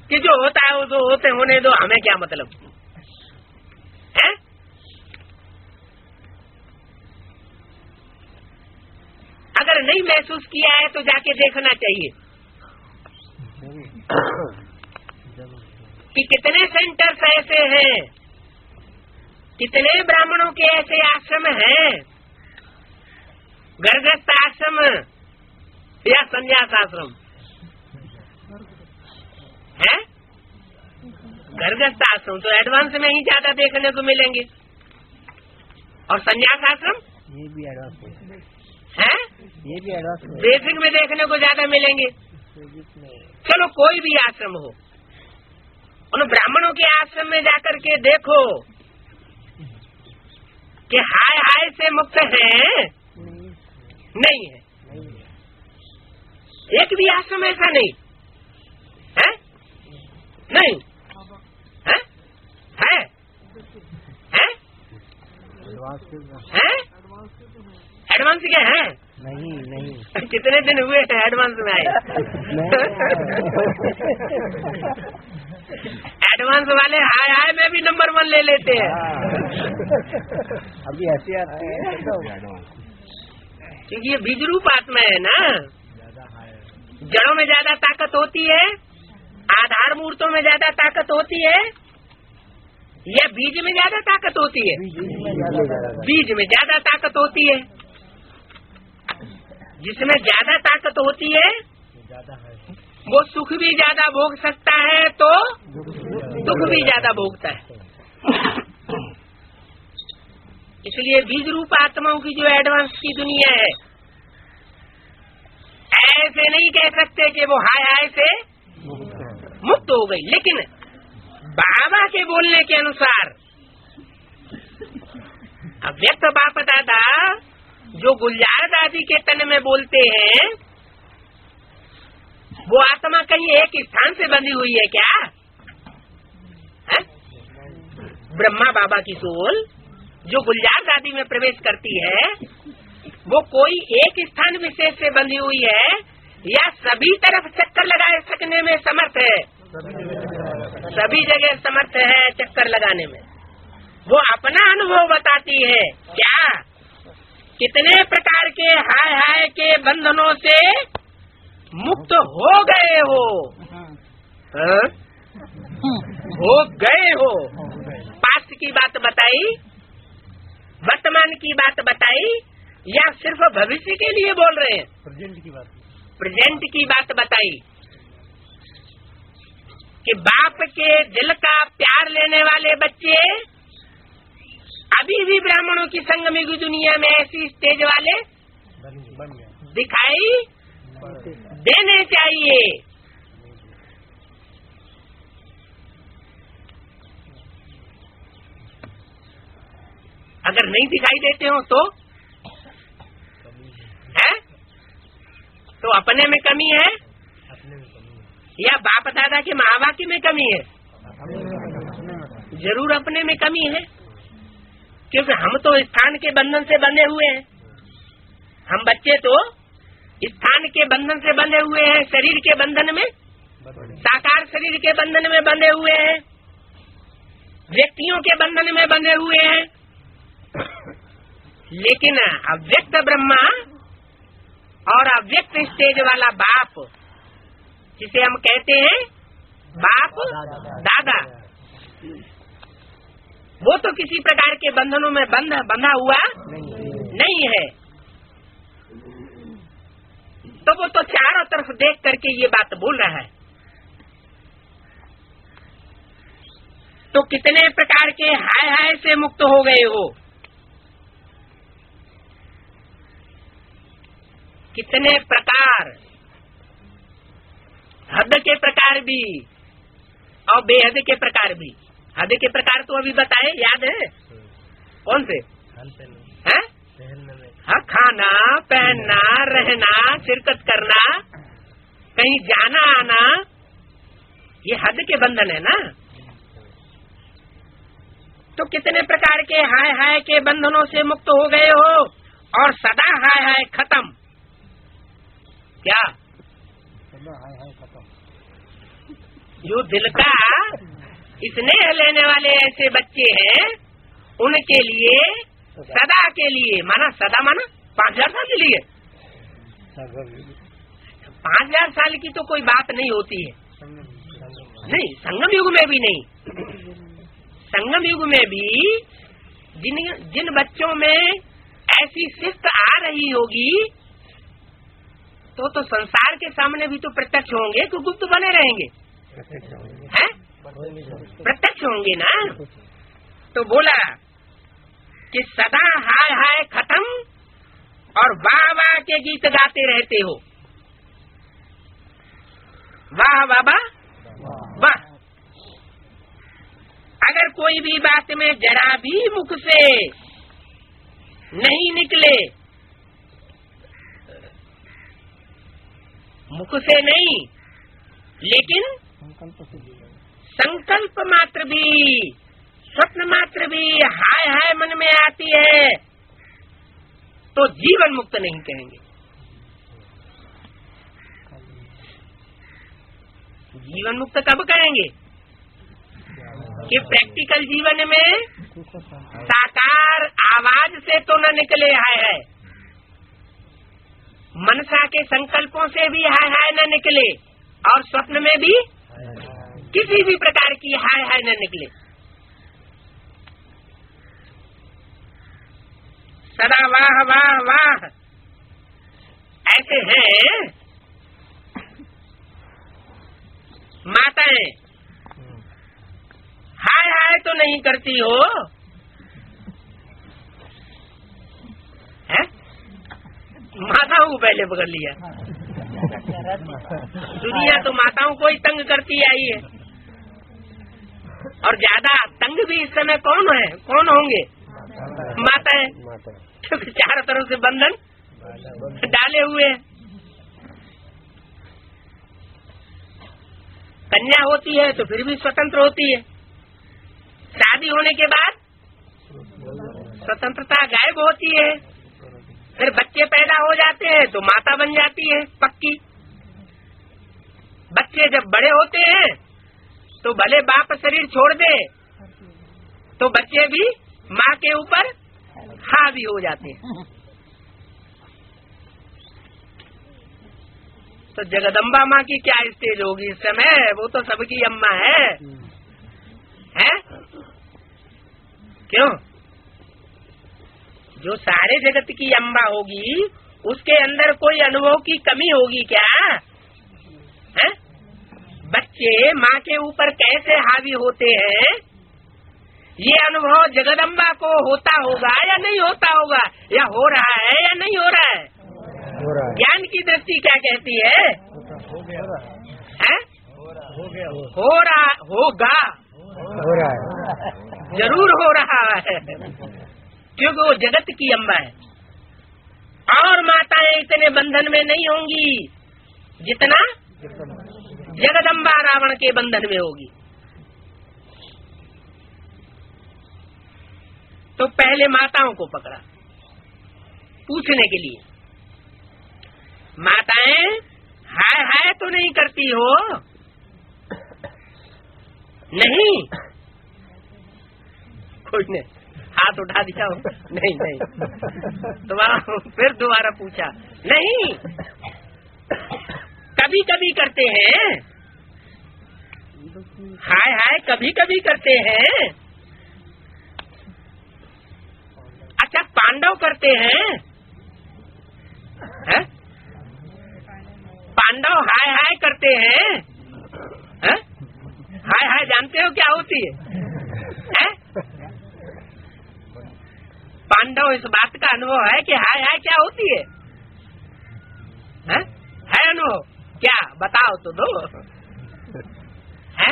A: कि जो होता है वो तो होते होने दो, हमें क्या मतलब है? अगर नहीं महसूस किया है तो जाके देखना चाहिए कि कितने सेंटर्स ऐसे हैं, कितने ब्राह्मणों के ऐसे आश्रम हैं, गर्भस्थ आश्रम या संन्यास आश्रम है। गर्भस्थ आश्रम तो एडवांस में ही ज्यादा देखने को मिलेंगे और संन्यास आश्रम
B: ये भी एडवांस
A: है,
B: ये भी एडवांस
A: बेसिक में देखने को ज्यादा मिलेंगे। चलो कोई भी आश्रम हो, उन ब्राह्मणों के आश्रम में जाकर के देखो कि हाय हाय से मुक्त है नहीं है। एक भी आश्रम ऐसा नहीं है, नहीं है, है, है, है? एडवांस क्या है?
B: नहीं
A: कितने दिन हुए एडवांस में आए? एडवांस वाले हाय हाय में भी नंबर 1 ले लेते हैं।
B: अभी ऐसे आते हैं
A: क्योंकि ये बीज रूप आत्मा है ना। जड़ों में ज्यादा ताकत होती है, आधार मूर्तों में ज्यादा ताकत होती है या बीज में ज्यादा ताकत होती है? बीज में ज्यादा ताकत होती है। जिसमें ज्यादा ताकत होती है वो सुख भी ज्यादा भोग सकता है तो दुख भी ज्यादा भोगता है। इसलिए बीज रूप आत्माओं की जो एडवांस की दुनिया है, ऐसे नहीं कह सकते कि वो हाय हाय से मुक्त हो गई। लेकिन बाबा के बोलने के अनुसार अव्यक्त बाप दादा जो गुलजार दादी के तन में बोलते हैं वो आत्मा कहीं एक स्थान से बंधी हुई है क्या? है? ब्रह्मा बाबा की सोल जो गुलजार दादी में प्रवेश करती है वो कोई एक स्थान विशेष से बंधी हुई है या सभी तरफ चक्कर लगा सकने में समर्थ है? सभी जगह समर्थ है चक्कर लगाने में। वो अपना अनुभव बताती है। क्या? कितने प्रकार के हाय हाय के बंधनों से मुक्त हो गए हो? हो गए हो। पास्ट की बात बताई, वर्तमान की बात बताई या सिर्फ भविष्य के लिए बोल रहे हैं? प्रेजेंट की बात बताई। कि बाप के दिल का प्यार लेने वाले बच्चे अभी भी ब्राह्मणों की संगमी की दुनिया में ऐसी स्टेज वाले दिखाई देने चाहिए। अगर नहीं दिखाई देते हो तो है, तो अपने में कमी है या बाप दादा के महावाक्य में कमी है? जरूर अपने में कमी है, क्योंकि हम तो स्थान के बंधन से बंधे हुए हैं। हम बच्चे तो स्थान के बंधन से बंधे हुए हैं, शरीर के बंधन में, साकार शरीर के बंधन में बंधे हुए हैं, व्यक्तियों के बंधन में बंधे हुए हैं। लेकिन अव्यक्त ब्रह्मा और अव्यक्त स्टेज वाला बाप, जिसे हम कहते हैं बाप दादा, वो तो किसी प्रकार के बंधनों में बंधा हुआ नहीं है। तो वो तो चारों तरफ देख करके ये बात बोल रहा है। तो कितने प्रकार के हाय हाय से मुक्त हो गए हो, कितने प्रकार, हद के प्रकार भी और बेहद के प्रकार भी। हद के प्रकार तो अभी बताए, याद है? कौन से? हैं? हाँ, खाना, पहनना, रहना, शिरकत करना, कहीं जाना आना, ये हद के बंधन है ना। तो कितने प्रकार के हाय हाय के बंधनों से मुक्त हो गए हो, और सदा हाय हाय खत्म। क्या?
B: हाय हाय खत्म।
A: जो दिल का स्नेह लेने वाले ऐसे बच्चे हैं, उनके लिए सदा के लिए, माना सदा माना 5000 साल के लिए। 5000 साल की तो कोई बात नहीं होती है। नहीं, संगम युग में भी नहीं। संगम युग में भी जिन बच्चों में ऐसी शिस्त आ रही होगी, तो संसार के सामने भी तो प्रत्यक्ष होंगे कि गुप्त बने रहेंगे? हैं? प्रत्यक्ष होंगे ना। तो बोला कि सदा हाय हाय खत्म और वाह वाह के गीत गाते रहते हो। वाह बाबा वाह। अगर कोई भी बात में जरा भी मुख से नहीं निकले, मुख से नहीं लेकिन संकल्प मात्र भी, स्वप्न मात्र भी हाय हाय मन में आती है, तो जीवन मुक्त नहीं कहेंगे। जीवन मुक्त कब कहेंगे? कि प्रैक्टिकल जीवन में साकार आवाज से तो न निकले हाय हाय, मनसा के संकल्पों से भी हाय हाय न निकले, और स्वप्न में भी किसी भी प्रकार की हाय हाय न निकले। सदा वाह वाह वाह। ऐसे हैं माताएं, हाय हाय तो नहीं करती हो, है? माताओं को पहले पकड़ लिया। दुनिया तो माताओं को ही तंग करती आई है, और ज्यादा तंग भी इस समय कौन है, कौन होंगे? माताएं, क्योंकि चारों तरफ से बंधन डाले हुए हैं। कन्या होती है तो फिर भी स्वतंत्र होती है, शादी होने के बाद स्वतंत्रता गायब होती है। फिर बच्चे पैदा हो जाते हैं तो माता बन जाती है पक्की। बच्चे जब बड़े होते हैं तो भले बाप शरीर छोड़ दे, तो बच्चे भी माँ के ऊपर हावी हो जाते हैं। तो जगदम्बा माँ की क्या स्टेज होगी इस समय? वो तो सबकी अम्मा है, हैं? क्यों? जो सारे जगत की अम्बा होगी, उसके अंदर कोई अनुभव की कमी होगी क्या? है? बच्चे माँ के ऊपर कैसे हावी होते हैं, ये अनुभव जगदम्बा को होता होगा या नहीं होता होगा, या हो रहा है या नहीं हो रहा है? ज्ञान की दृष्टि क्या कहती है? हो रहा होगा, जरूर हो रहा है, क्योंकि वो जगत की अम्बा है। और माताएं इतने बंधन में नहीं होंगी जितना जगदम्बा रावण के बंधन में होगी। तो पहले माताओं को पकड़ा पूछने के लिए, माताएं हाय हाय तो नहीं करती हो? नहीं, कोई ने हाथ उठा दिया हो? नहीं नहीं। फिर दोबारा पूछा, नहीं, कभी कभी करते हैं, हाय हाय कभी कभी करते हैं। अच्छा, पांडव करते हैं? पांडव हाय हाय करते हैं? हाय हाय जानते हो क्या होती है? पांडव इस बात का अनुभव है कि हाय हाय क्या होती है? है अनुभव क्या? बताओ तो दो। है?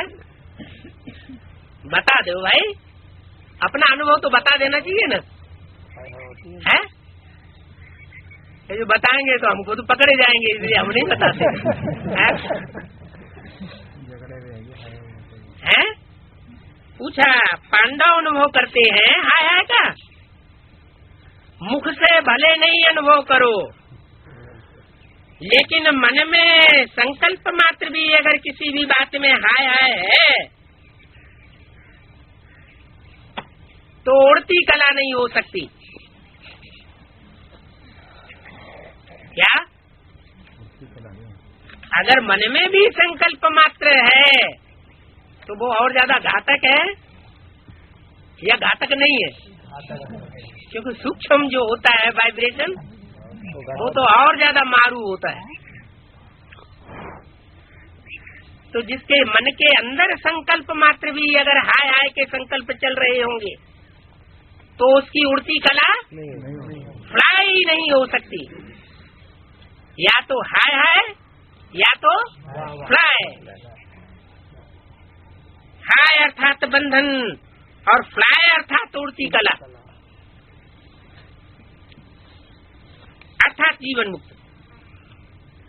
A: बता दो भाई, अपना अनुभव तो बता देना चाहिए ना। है? ये जो बताएंगे तो हमको तो पकड़े जाएंगे, इसलिए हम नहीं बताते। हैं? पूछा, पांडव अनुभव करते हैं हाय हाय का? मुख से भले नहीं अनुभव करो, लेकिन मन में संकल्प मात्र भी अगर किसी भी बात में हाय हाय है तो उड़ती कला नहीं हो सकती। क्या? अगर मन में भी संकल्प मात्र है तो वो और ज्यादा घातक है या घातक नहीं है? क्योंकि सूक्ष्म जो होता है वाइब्रेशन, वो तो और ज्यादा मारू होता है। तो जिसके मन के अंदर संकल्प मात्र भी अगर हाय हाय के संकल्प चल रहे होंगे तो उसकी उड़ती कला फ्लाई नहीं हो सकती। या तो हाय हाय या तो फ्लाई। हाय अर्थात बंधन और फ्लाई अर्थात उड़ती कला, अर्थात जीवन मुक्त,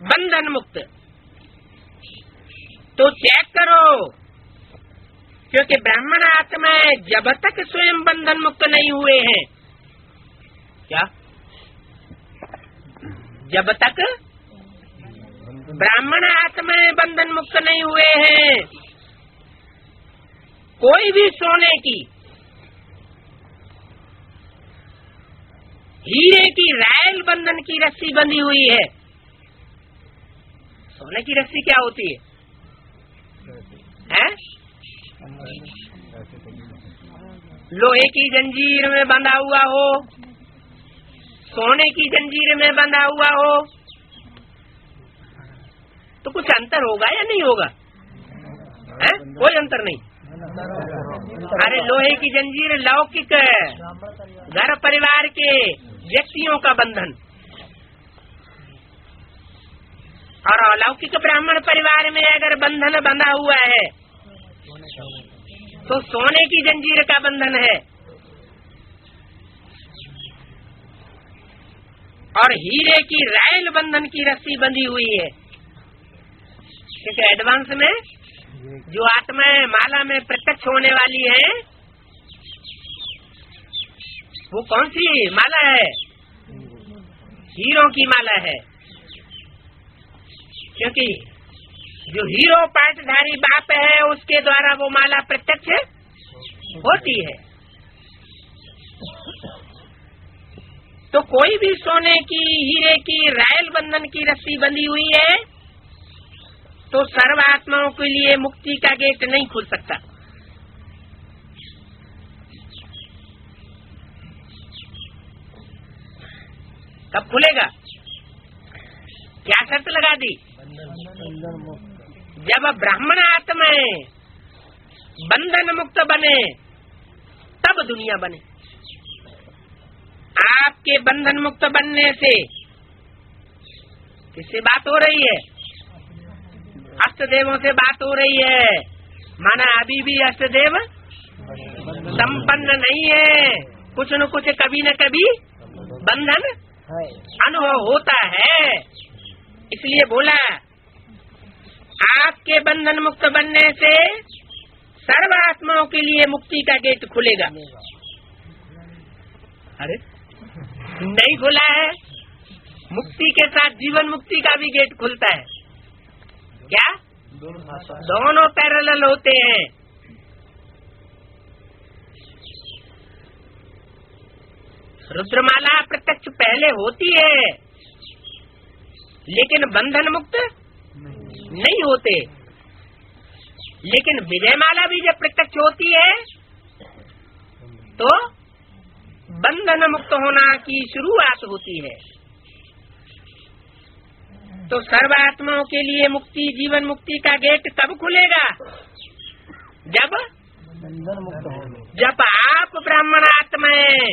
A: बंधन मुक्त। तो चेक करो, क्योंकि ब्राह्मण आत्माएं जब तक स्वयं बंधन मुक्त नहीं हुए हैं, क्या? जब तक ब्राह्मण आत्माएं बंधन मुक्त नहीं हुए हैं, कोई भी सोने की, हीरे की रायल बंधन की रस्सी बंधी हुई है। सोने की रस्सी क्या होती है? लोहे की जंजीर में बंधा हुआ हो, सोने की जंजीर में बंधा हुआ हो, तो कुछ अंतर होगा या नहीं होगा? कोई अंतर नहीं। अरे लोहे की जंजीर लौकिक घर परिवार के व्यक्तियों का बंधन, और अलौकिक ब्राह्मण परिवार में अगर बंधन बंधा हुआ है तो सोने की जंजीर का बंधन है, और हीरे की रायल बंधन की रस्सी बंधी हुई है। क्योंकि एडवांस में जो आत्माएं माला में प्रत्यक्ष होने वाली है, वो कौन सी माला है? हीरों की माला है। क्योंकि जो हीरो पाठधारी बाप है उसके द्वारा वो माला प्रत्यक्ष होती है। तो कोई भी सोने की, हीरे की, रायल बंधन की रस्सी बंधी हुई है तो सर्व आत्माओं के लिए मुक्ति का गेट नहीं खुल सकता। कब खुलेगा? क्या शर्त लगा दी? जब ब्राह्मण आत्माएं बंधन मुक्त बने तब दुनिया बने। आपके बंधन मुक्त बनने से किससे बात हो रही है? अष्टदेवों से बात हो रही है। माना अभी भी अष्टदेव संपन्न नहीं है, कुछ न कुछ कभी न कभी बंधन अनुभव होता है। इसलिए बोला आपके बंधन मुक्त बनने से सर्व आत्माओं के लिए मुक्ति का गेट खुलेगा। अरे नहीं खुला है, मुक्ति के साथ जीवन मुक्ति का भी गेट खुलता है। क्या दोनों पैरेलल होते हैं। रुद्रमाला प्रत्यक्ष पहले होती है लेकिन बंधन मुक्त नहीं होते। लेकिन विजयमाला भी जब प्रत्यक्ष होती है तो बंधन मुक्त होना की शुरुआत होती है। तो सर्वात्माओं के लिए मुक्ति जीवन मुक्ति का गेट कब खुलेगा? जब
B: बंधन मुक्त हो,
A: जब आप ब्राह्मण आत्माएं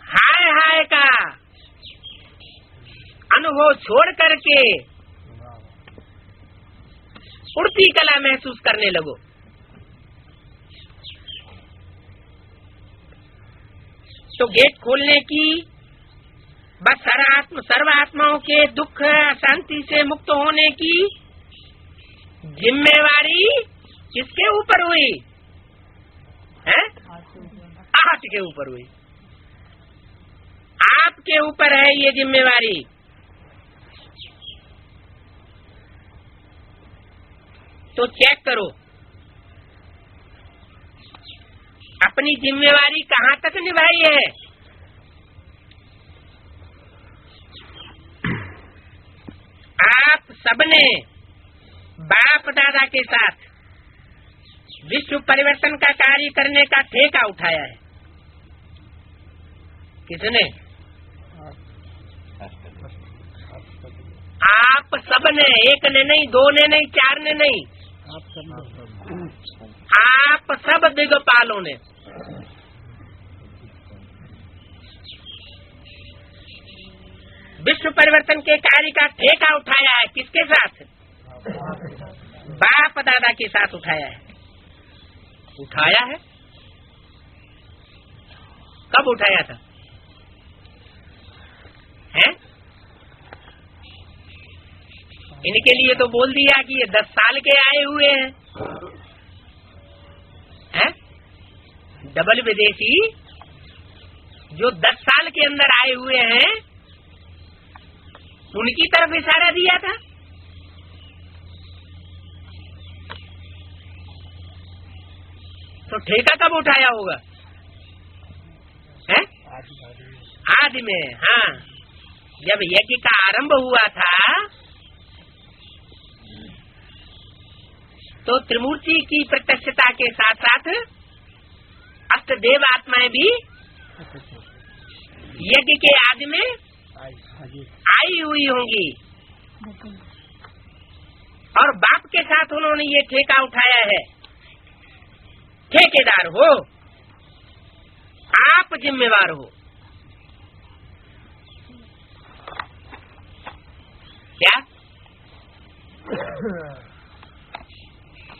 A: हाय हाय का अनुभव छोड़ करके उड़ती कला महसूस करने लगो। तो गेट खोलने की बस सर्व आत्माओं के दुख अशांति से मुक्त होने की जिम्मेवारी किसके ऊपर हुई है? आहट के ऊपर हुई। आपके ऊपर है ये जिम्मेवारी। तो चेक करो अपनी जिम्मेवारी कहाँ तक निभाई है। आप सबने बाप दादा के साथ विश्व परिवर्तन का कार्य करने का ठेका उठाया है। किसने? आप सबने, एक ने नहीं, दो ने नहीं, चार ने नहीं, आप सब दिग्पालों ने। विश्व परिवर्तन के कार्य का ठेका उठाया है। किसके साथ? बाप दादा के साथ उठाया है। उठाया है? कब उठाया था? हैं? इनके लिए तो बोल दिया कि ये 10 साल के आए हुए हैं? डबल विदेशी जो 10 साल के अंदर आए हुए हैं उनकी तरफ इशारा दिया था। तो ठेका कब उठाया होगा? है? आदि में। हाँ, जब यज्ञ का आरंभ हुआ था तो त्रिमूर्ति की प्रत्यक्षता के साथ साथ अष्टदेव आत्माएं भी यज्ञ के आदि में आई हुई होंगी और बाप के साथ उन्होंने ये ठेका उठाया है। ठेकेदार हो आप, जिम्मेवार हो। क्या?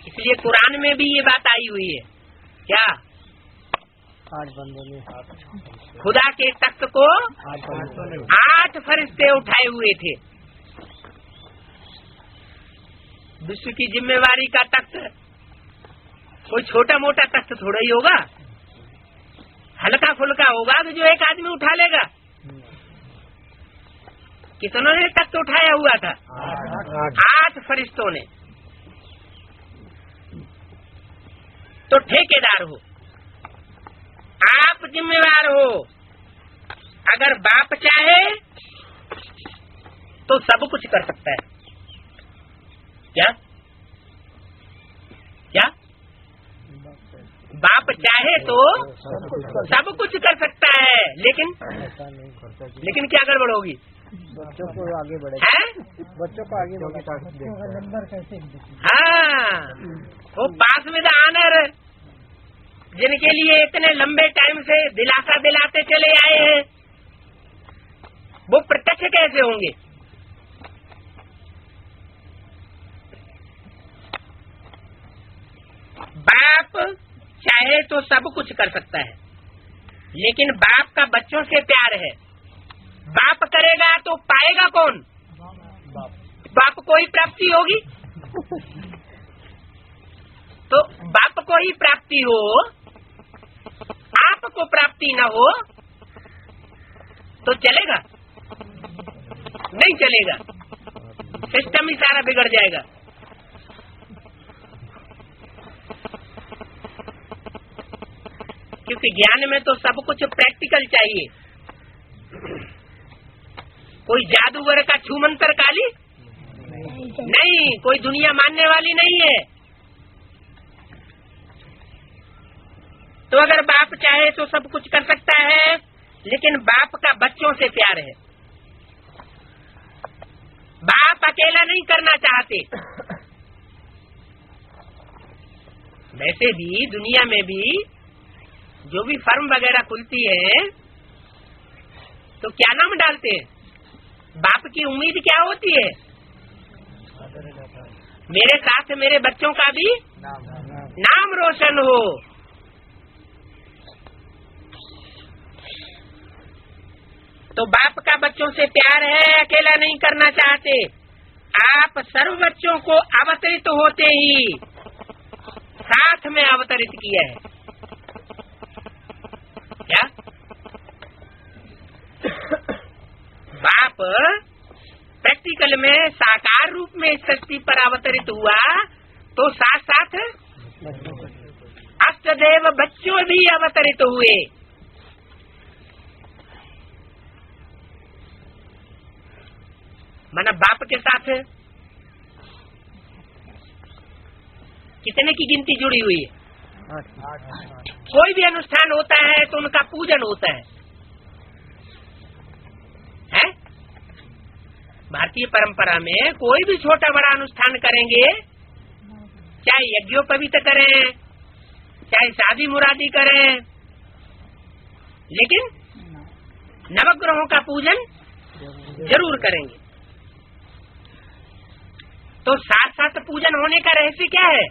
A: इसलिए कुरान में भी ये बात आई हुई है। क्या?
B: 8 बंदों ने
A: खुदा के तख्त को 8 फरिश्ते उठाए हुए थे। विश्व की जिम्मेवारी का तख्त कोई छोटा मोटा तख्त थोड़ा ही होगा, हल्का फुल्का होगा तो जो एक आदमी उठा लेगा। कितनों ने तख्त उठाया हुआ था? 8 फरिश्तों ने। तो ठेकेदार हो आप, जिम्मेवार हो। अगर बाप चाहे तो सब कुछ कर सकता है। क्या? क्या? बाप चाहे तो सब कुछ कर सकता है, लेकिन क्या गड़बड़ होगी?
B: बच्चों को आगे बढ़े,
A: हैं?
B: बच्चों को आगे नंबर कैसे?
A: हाँ, वो पास विद ऑनर जिनके लिए इतने लंबे टाइम से दिलासा दिलाते चले आए हैं, वो प्रत्यक्ष कैसे होंगे? बाप चाहे तो सब कुछ कर सकता है, लेकिन बाप का बच्चों से प्यार है। बाप करेगा तो पाएगा कौन? बाप को ही प्राप्ति होगी। तो बाप को ही प्राप्ति हो, आपको प्राप्ति न हो तो चलेगा? नहीं चलेगा, सिस्टम ही सारा बिगड़ जाएगा। क्योंकि ज्ञान में तो सब कुछ प्रैक्टिकल चाहिए। कोई जादूगर का छू मंतर काली नहीं, कोई दुनिया मानने वाली नहीं है। तो अगर बाप चाहे तो सब कुछ कर सकता है, लेकिन बाप का बच्चों से प्यार है। बाप अकेला नहीं करना चाहते। वैसे भी दुनिया में भी जो भी फर्म वगैरह खुलती है तो क्या नाम डालते हैं? बाप की उम्मीद क्या होती है? मेरे साथ मेरे बच्चों का भी नाम रोशन हो। तो बाप का बच्चों से प्यार है, अकेला नहीं करना चाहते। आप सर्व बच्चों को अवतरित होते ही साथ में अवतरित किया है। क्या बाप प्रैक्टिकल में साकार रूप में इस सृष्टि पर अवतरित हुआ तो साथ साथ अष्टदेव बच्चों भी अवतरित हुए। माना बाप के साथ कितने की गिनती जुड़ी हुई है? कोई भी अनुष्ठान होता है तो उनका पूजन होता है? भारतीय परंपरा में कोई भी छोटा बड़ा अनुष्ठान करेंगे, चाहे यज्ञोपवीत करें, चाहे शादी मुरादी करें, लेकिन नवग्रहों का पूजन जरूर करेंगे। तो साथ साथ पूजन होने का रहस्य क्या है?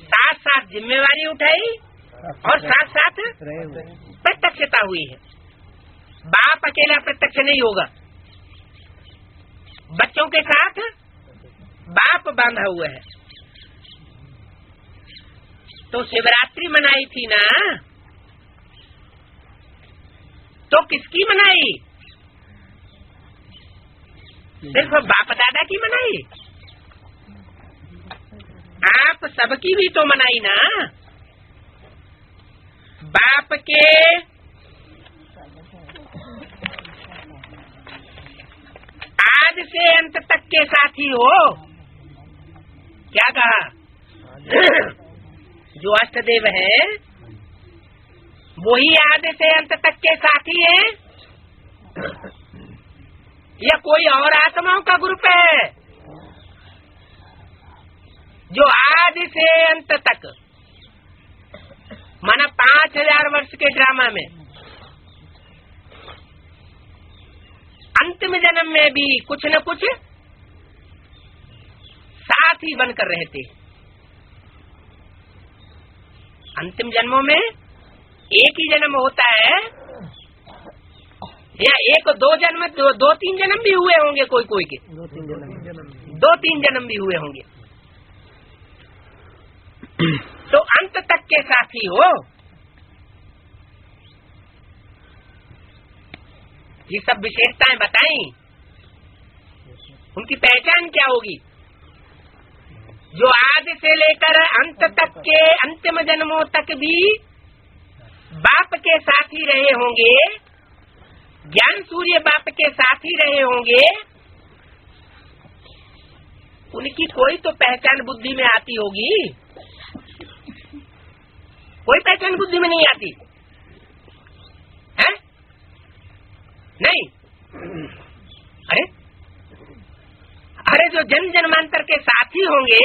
A: साथ साथ जिम्मेवारी उठाई और साथ साथ प्रत्यक्षता हुई है। बाप अकेला प्रत्यक्ष नहीं होगा, बच्चों के साथ बाप बांधा हुआ है। तो शिवरात्रि मनाई थी ना, तो किसकी मनाई? सिर्फ बाप दादा की मनाई? आप सबकी भी तो मनाई ना। बाप के आदि से अंत तक के साथी हो। क्या कहा? जो अष्टदेव है वही आदि से अंत तक के साथी है, या कोई और आत्माओं का ग्रुप है जो आदि से अंत तक, माना 5000 वर्ष के ड्रामा में अंतिम जन्म में भी कुछ न कुछ साथी बनकर रहते। अंतिम जन्मों में एक ही जन्म होता है या एक दो जन्म, दो तीन जन्म भी हुए होंगे, कोई कोई के दो तीन जन्म भी हुए होंगे। तो अंत तक के साथी हो। ये सब विशेषताएं बताई, उनकी पहचान क्या होगी? जो आदि से लेकर अंत तक के अंतिम जन्मों तक भी बाप के साथ ही रहे होंगे, ज्ञान सूर्य बाप के साथ ही रहे होंगे, उनकी कोई तो पहचान बुद्धि में आती होगी। कोई पहचान बुद्धि में नहीं आती है? नहीं। अरे जो जन्म जन्मांतर के साथी होंगे,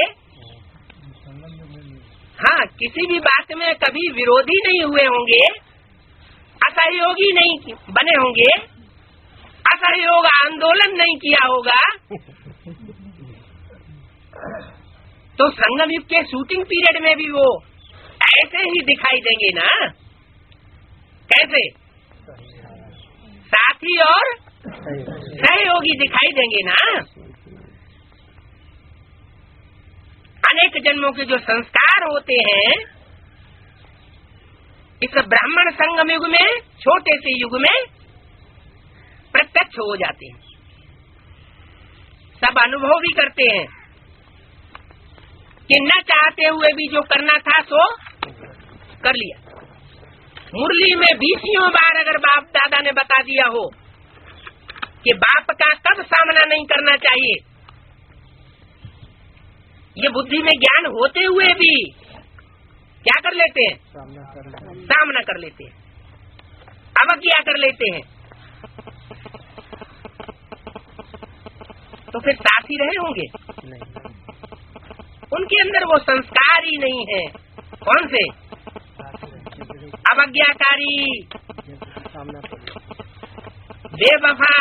A: हाँ, किसी भी बात में कभी विरोधी नहीं हुए होंगे, असहयोगी नहीं बने होंगे, असहयोग आंदोलन नहीं किया होगा, तो संगम युग के शूटिंग पीरियड में भी वो ऐसे ही दिखाई देंगे ना। कैसे? साथी और सहयोगी दिखाई देंगे ना। अनेक जन्मों के जो संस्कार होते हैं, इस ब्राह्मण संगम युग में, छोटे से युग में प्रत्यक्ष हो जाते हैं, सब अनुभव भी करते हैं कि न चाहते हुए भी जो करना था सो कर लिया। मुरली में 20 बार अगर बाप दादा ने बता दिया हो कि बाप का कब सामना नहीं करना चाहिए, ये बुद्धि में ज्ञान होते हुए भी क्या कर लेते हैं? सामना कर लेते हैं, अवज्ञा कर लेते हैं। तो फिर साथी रहे होंगे? उनके अंदर वो संस्कार ही नहीं है। कौन से? अवज्ञाकारी, बेवफा,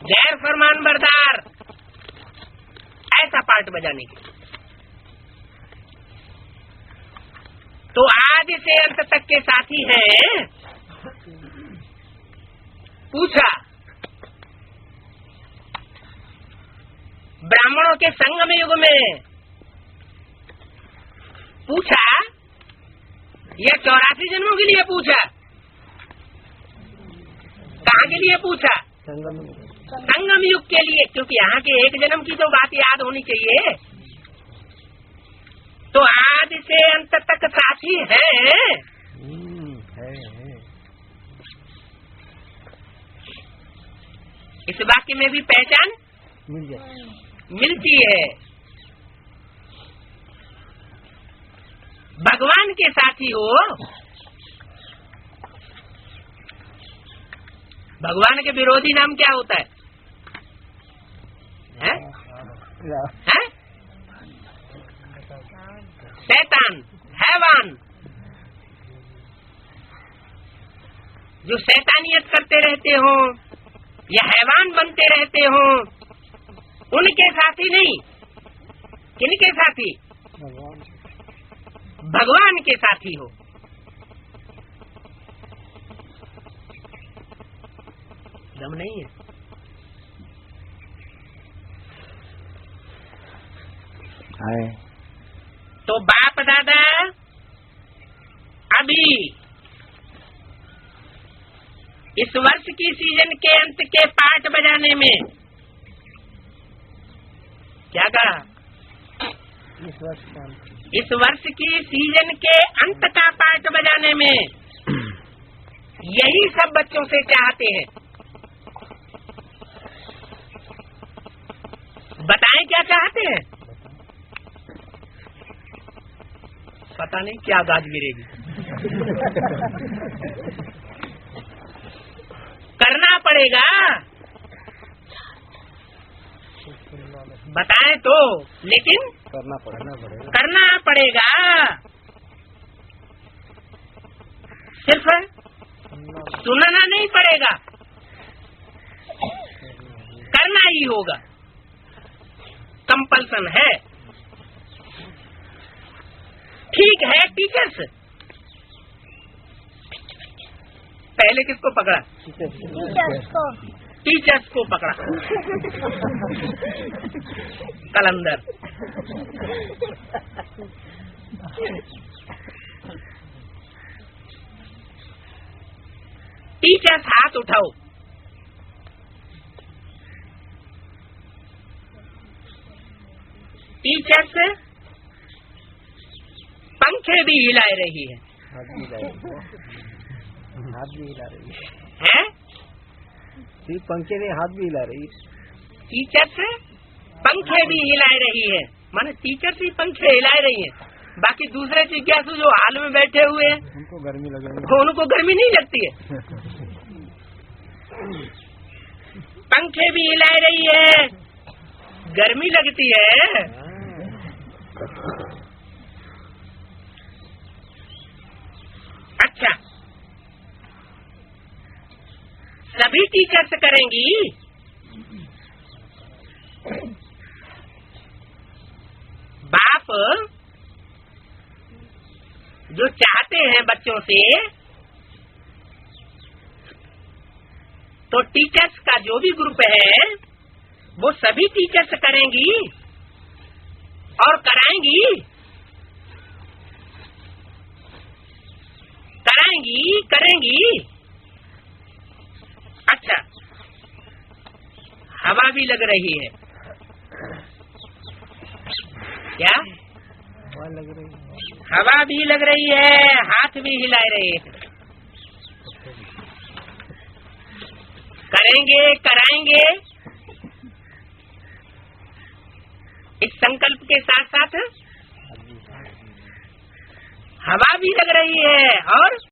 A: गैर फरमान बरदार, ऐसा पार्ट बजाने की। तो आदि से अंत तक के साथी हैं। पूछा, ब्राह्मणों के संगम युग में पूछा, यह 84 जन्मों के लिए पूछा। कहाँ के लिए पूछा? संगम युग के लिए, क्योंकि यहाँ के एक जन्म की तो बात याद होनी चाहिए। तो आदि से अंत तक साथी है। इस वाक्य में भी पहचान मिलती है। भगवान के साथी हो, भगवान के विरोधी नाम क्या होता है? हैं? शैतान, हैवान। जो शैतानियत करते रहते हो या हैवान बनते रहते हो, उनके साथी नहीं। किनके साथी? भगवान के साथी हो। दम नहीं है। तो बाप दादा अभी इस वर्ष की सीजन के अंत के पाठ बजाने में क्या कहा? इस वर्ष की सीजन के अंत का पाठ बजाने में यही सब बच्चों से चाहते हैं। बताएं क्या चाहते हैं? पता नहीं क्या गाज गिरेगी। करना पड़ेगा। बताएं तो, लेकिन करना पड़ेगा। सिर्फ सुनना नहीं पड़ेगा, करना ही होगा। कंपल्सन है। ठीक है, टीचर्स पहले किसको पकड़ा? टीचर्स को पकड़ा। कलंदर। टीचर्स हाथ उठाओ। टीचर्स पंखे भी हिला रही है।
B: हाथ भी हिला रही
A: है?
B: पंखे ने हाथ भी हिला रही।
A: टीचर्स पंखे भी हिला रही है, माने टीचर्स ही पंखे हिला रही है। बाकी दूसरे जिज्ञासु जो हाल में बैठे हुए हैं,
B: उनको गर्मी लगे,
A: उनको गर्मी नहीं लगती है। पंखे भी हिला रही है, गर्मी लगती है। अच्छा, सभी टीचर्स करेंगी? बाप जो चाहते हैं बच्चों से, तो टीचर्स का जो भी ग्रुप है वो सभी टीचर्स करेंगी और कराएंगी। कराएंगी, करेंगी। अच्छा, हवा भी लग रही है क्या?
B: लग रही है,
A: हवा भी लग रही है, हाथ भी हिला रहे हैं। करेंगे, कराएंगे, इस संकल्प के साथ साथ हवा भी लग रही है और